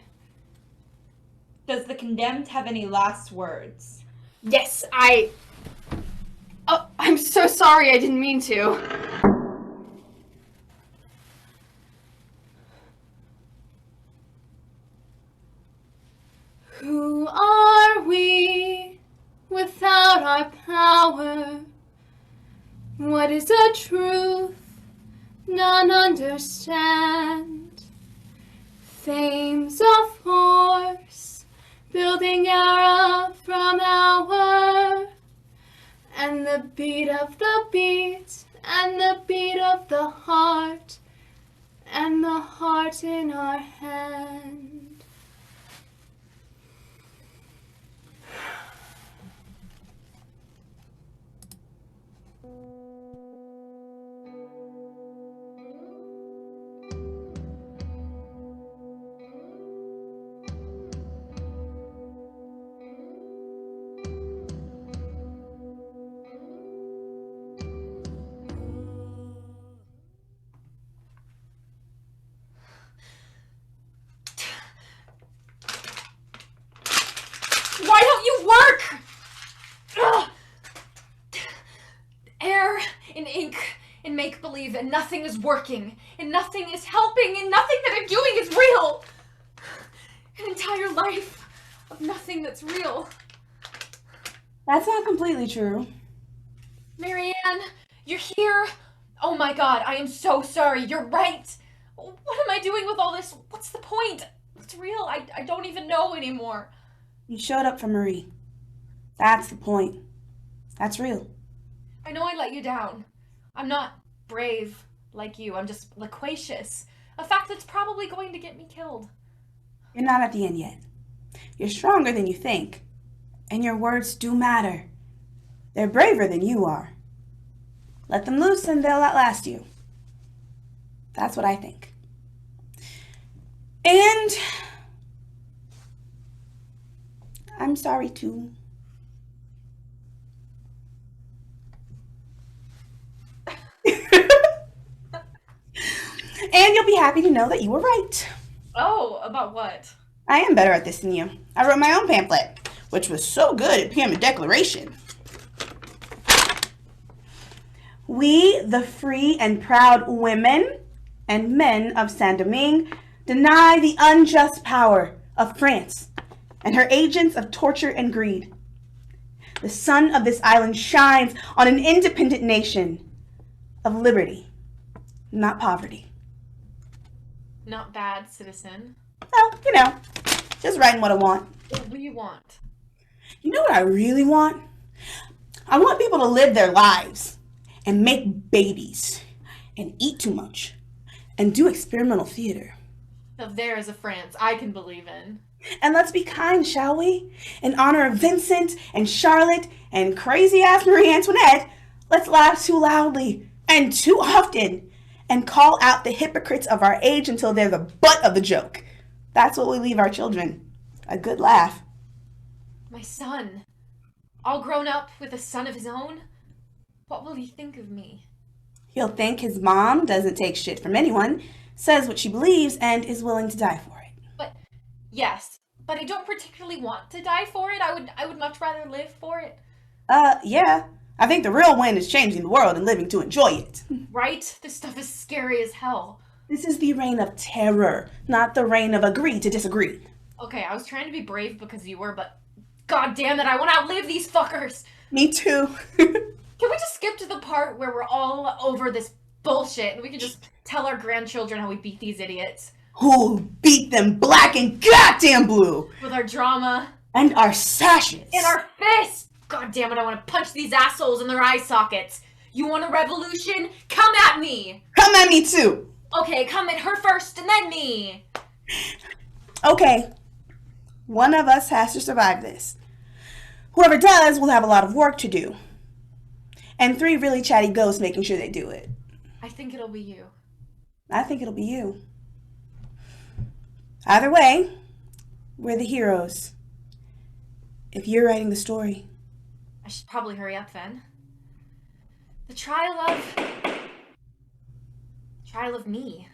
Does the condemned have any last words? Yes, Oh, I'm so sorry, I didn't mean to. Who are we without our power? What is a truth none understand? Fame's a force, building era from hour, and the beat of the beat, and the beat of the heart, and the heart in our hand. Why don't you work? Ugh. Air and ink and make-believe, and nothing is working, and nothing is helping, and nothing that I'm doing is real. An entire life of nothing that's real. That's not completely true. Marianne, you're here. Oh my god, I am so sorry. You're right. What am I doing with all this? What's the point? What's real? I don't even know anymore. You showed up for Marie. That's the point. That's real. I know I let you down. I'm not brave like you. I'm just loquacious. A fact that's probably going to get me killed. You're not at the end yet. You're stronger than you think. And your words do matter. They're braver than you are. Let them loose and they'll outlast you. That's what I think. And I'm sorry too. And you'll be happy to know that you were right. Oh, about what? I am better at this than you. I wrote my own pamphlet, which was so good it became a declaration. We, the free and proud women and men of Saint-Domingue, deny the unjust power of France and her agents of torture and greed. The sun of this island shines on an independent nation of liberty, not poverty. Not bad, citizen. Well, just writing what I want. What do you want? You know what I really want? I want people to live their lives and make babies and eat too much and do experimental theater. Now there is a France I can believe in. And let's be kind, shall we? In honor of Vincent and Charlotte and crazy-ass Marie Antoinette, let's laugh too loudly and too often and call out the hypocrites of our age until they're the butt of the joke. That's what we leave our children. A good laugh. My son. All grown up with a son of his own? What will he think of me? He'll think his mom doesn't take shit from anyone, says what she believes, and is willing to die for it. But, yes, but I don't particularly want to die for it. I would much rather live for it. Yeah. I think the real win is changing the world and living to enjoy it. Right? This stuff is scary as hell. This is the reign of terror, not the reign of agree to disagree. Okay, I was trying to be brave because you were, but god damn it, I want to outlive these fuckers! Me too. Can we just skip to the part where we're all over this bullshit and we can just tell our grandchildren how we beat these idiots? Who beat them black and goddamn blue? With our drama. And our sashes. And our fists! God damn it, I want to punch these assholes in their eye sockets. You want a revolution? Come at me! Come at me too! Okay, come at her first and then me! Okay. One of us has to survive this. Whoever does will have a lot of work to do. And 3 really chatty ghosts making sure they do it. I think it'll be you. I think it'll be you. Either way, we're the heroes. If you're writing the story. I should probably hurry up then. The trial of me.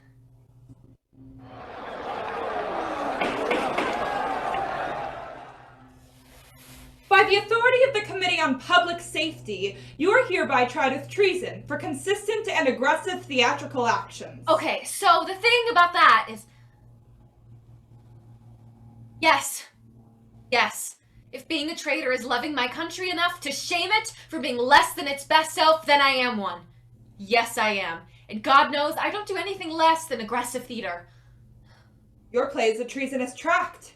By the authority of the Committee on Public Safety, you are hereby tried with treason for consistent and aggressive theatrical actions. Okay, so the thing about that is... Yes. If being a traitor is loving my country enough to shame it for being less than its best self, then I am one. Yes, I am. And God knows I don't do anything less than aggressive theater. Your play is a treasonous tract.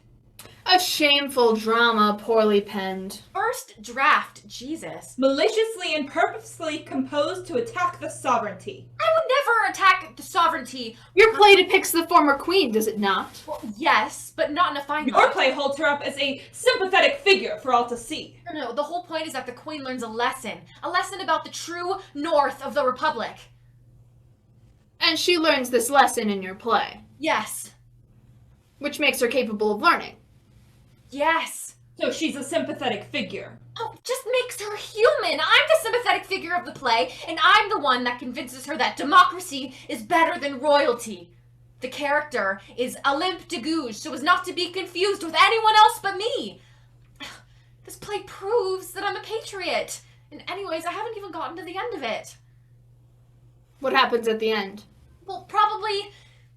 A shameful drama poorly penned. First draft, Jesus. Maliciously and purposefully composed to attack the sovereignty. I would never attack the sovereignty. Your play depicts the former queen, does it not? Well, yes, but not in a fine Your way. play holds her up as a sympathetic figure for all to see. No, the whole point is that the queen learns a lesson about the true north of the Republic. And she learns this lesson in your play. Yes. Which makes her capable of learning. Yes. So she's a sympathetic figure. Oh, just makes her human. I'm the sympathetic figure of the play, and I'm the one that convinces her that democracy is better than royalty. The character is Olympe de Gouges, so as not to be confused with anyone else but me. This play proves that I'm a patriot. And anyways, I haven't even gotten to the end of it. What happens at the end? Well, probably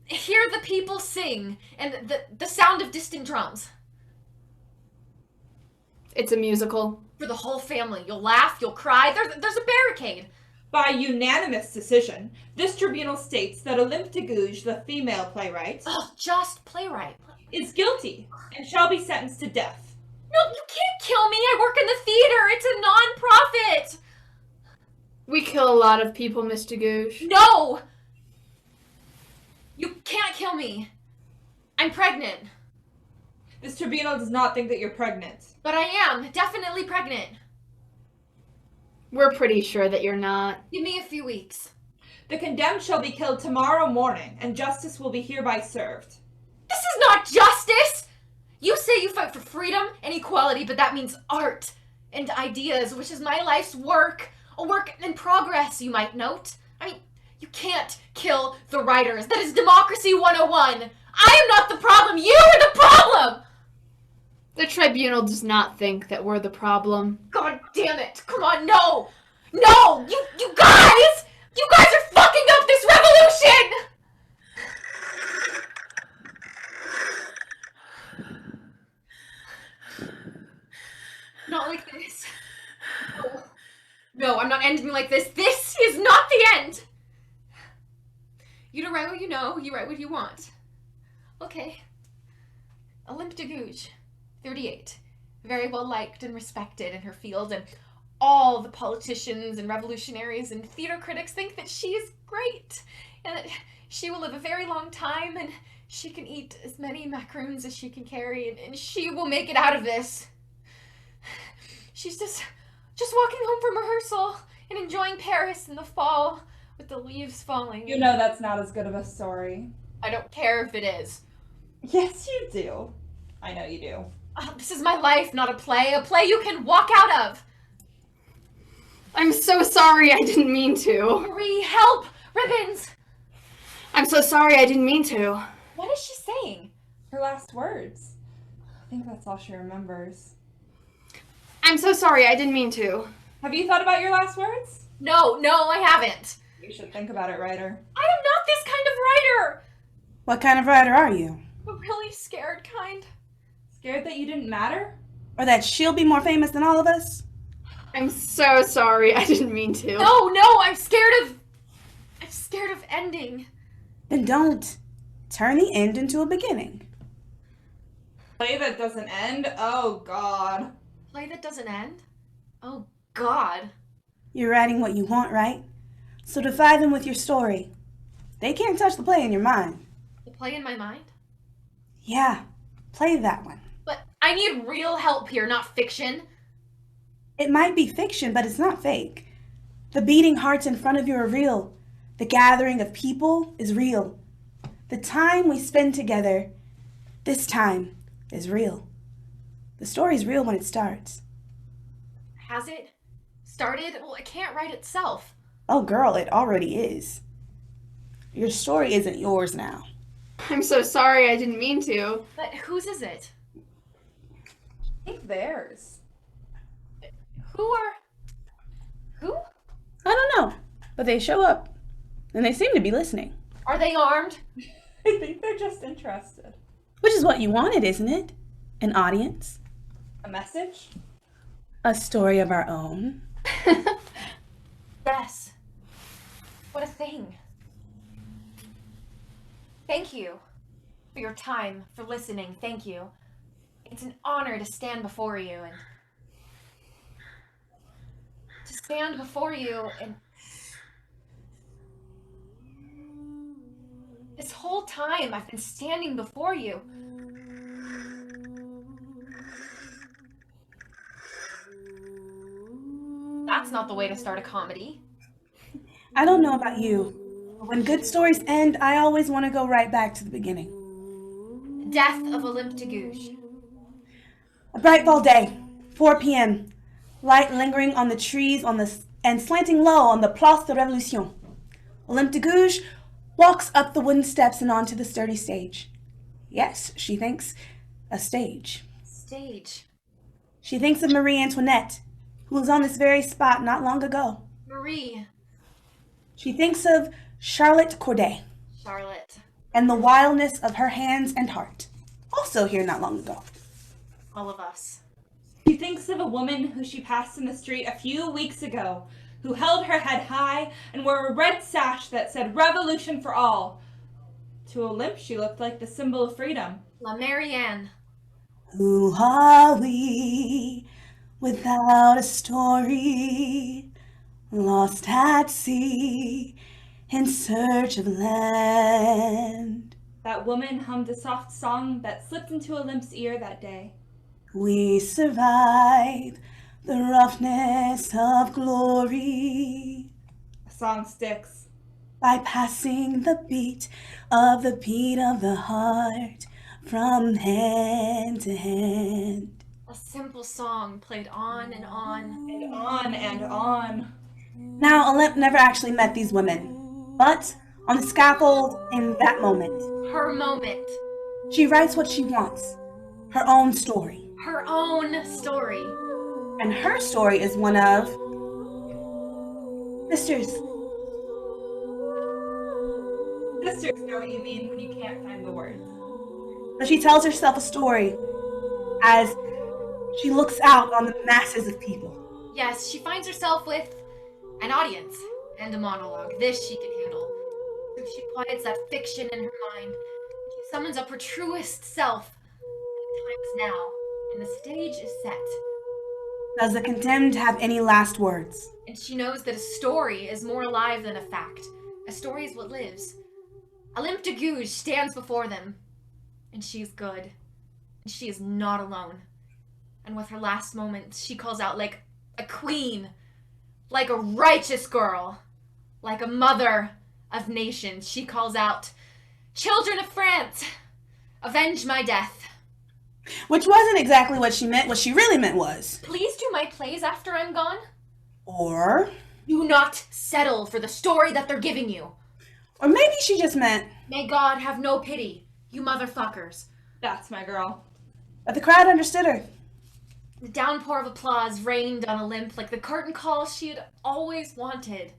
hear the people sing and the sound of distant drums. It's a musical. For the whole family. You'll laugh, you'll cry. There's a barricade. By unanimous decision, this tribunal states that Olympe de Gouges, the female playwright, just playwright, is guilty and shall be sentenced to death. No, you can't kill me. I work in the theater. It's a non-profit. We kill a lot of people, Mr. Gouges. No! You can't kill me. I'm pregnant. This tribunal does not think that you're pregnant. But I am. Definitely pregnant. We're pretty sure that you're not. Give me a few weeks. The condemned shall be killed tomorrow morning, and justice will be hereby served. This is not justice! You say you fight for freedom and equality, but that means art and ideas, which is my life's work. A work in progress, you might note. I mean, you can't kill the writers. That is Democracy 101. I am not the problem. You are the problem! The tribunal does not think that we're the problem. God damn it. Come on, no! No! You guys! You guys are fucking up this revolution! Not like this. No, I'm not ending like this. This is not the end! You don't write what you know, you write what you want. Okay. Olympe de Gouges, 38. Very well liked and respected in her field, and all the politicians and revolutionaries and theater critics think that she is great, and that she will live a very long time, and she can eat as many macaroons as she can carry, and she will make it out of this. She's just walking home from rehearsal and enjoying Paris in the fall with the leaves falling. You know that's not as good of a story. I don't care if it is. Yes, you do. I know you do. This is my life, not a play you can walk out of. I'm so sorry, I didn't mean to. Marie, help! Ribbons! I'm so sorry, I didn't mean to. What is she saying? Her last words. I think that's all she remembers. I'm so sorry, I didn't mean to. Have you thought about your last words? No, I haven't. You should think about it, writer. I am not this kind of writer! What kind of writer are you? A really scared kind. Scared that you didn't matter? Or that she'll be more famous than all of us? I'm so sorry, I didn't mean to. No, I'm scared of ending. Then don't. Turn the end into a beginning. Play that doesn't end? Oh, God. Play that doesn't end? Oh, God. You're writing what you want, right? So defy them with your story. They can't touch the play in your mind. The play in my mind? Yeah, play that one. But I need real help here, not fiction. It might be fiction, but it's not fake. The beating hearts in front of you are real. The gathering of people is real. The time we spend together, this time, is real. The story's real when it starts. Has it started? Well, it can't write itself. Oh, girl, it already is. Your story isn't yours now. I'm so sorry, I didn't mean to. But whose is it? I think theirs. but they show up and they seem to be listening. Are they armed? I think they're just interested. Which is what you wanted, isn't it? An audience, A message? a story of our own. Yes. What a thing. Thank you for your time, for listening. Thank you. It's an honor to stand before you and this whole time I've been standing before you. That's not the way to start a comedy. I don't know about you, but when good stories end, I always want to go right back to the beginning. The death of Olympe de Gouges. A bright fall day, 4 p.m. Light lingering on the trees and slanting low on the Place de Revolution. Olympe de Gouges walks up the wooden steps and onto the sturdy stage. Yes, she thinks, a stage. Stage. She thinks of Marie Antoinette, who was on this very spot not long ago. Marie. She thinks of Charlotte Corday Charlotte. and the wildness of her hands and heart, also here not long ago. All of us. She thinks of a woman who she passed in the street a few weeks ago, who held her head high and wore a red sash that said "Revolution for All." To Olympe, she looked like the symbol of freedom. La Marianne. Who are we without a story, lost at sea in search of land? That woman hummed a soft song that slipped into Olympe's ear that day. We survive the roughness of glory, The song sticks. bypassing the beat of the heart from hand to hand. A simple song played on and on. And on and on. Now, Olympe never actually met these women, but on the scaffold in that moment, Her moment. she writes what she wants, her own story. Her own story. And her story is one of sisters. Sisters know what you mean when you can't find the words. So she tells herself a story as she looks out on the masses of people. Yes, she finds herself with an audience and a monologue. This she can handle. So she quiets that fiction in her mind. She summons up her truest self. The time is now, and the stage is set. Does the condemned have any last words? And she knows that a story is more alive than a fact. A story is what lives. Olympe de Gouges stands before them, and she is good. And she is not alone. And with her last moments, she calls out like a queen, like a righteous girl, like a mother of nations. She calls out, "Children of France, avenge my death." Which wasn't exactly what she meant. What she really meant was, Please do my plays after I'm gone. or Do not settle for the story that they're giving you. maybe she just meant, May God have no pity, you motherfuckers. That's my girl. but the crowd understood her. The downpour of applause rained on Olympe like the curtain call she had always wanted.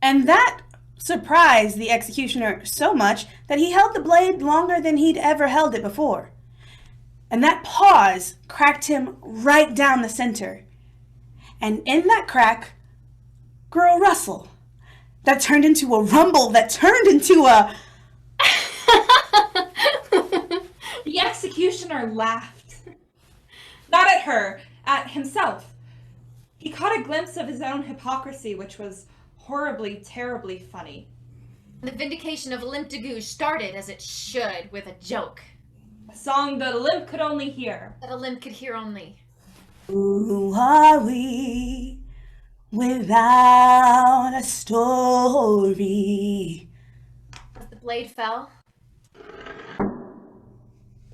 And that surprised the executioner so much that he held the blade longer than he'd ever held it before. And that pause cracked him right down the center. And in that crack grew a rustle that turned into a rumble that turned into a... The executioner laughed. Not at her, at himself. He caught a glimpse of his own hypocrisy, which was horribly, terribly funny. The vindication of Olympe de Gouges started as it should, with a joke. A song that Olympe could only hear. That Olympe could hear only. Who are we without a story? As the blade fell,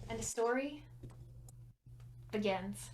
and a story begins.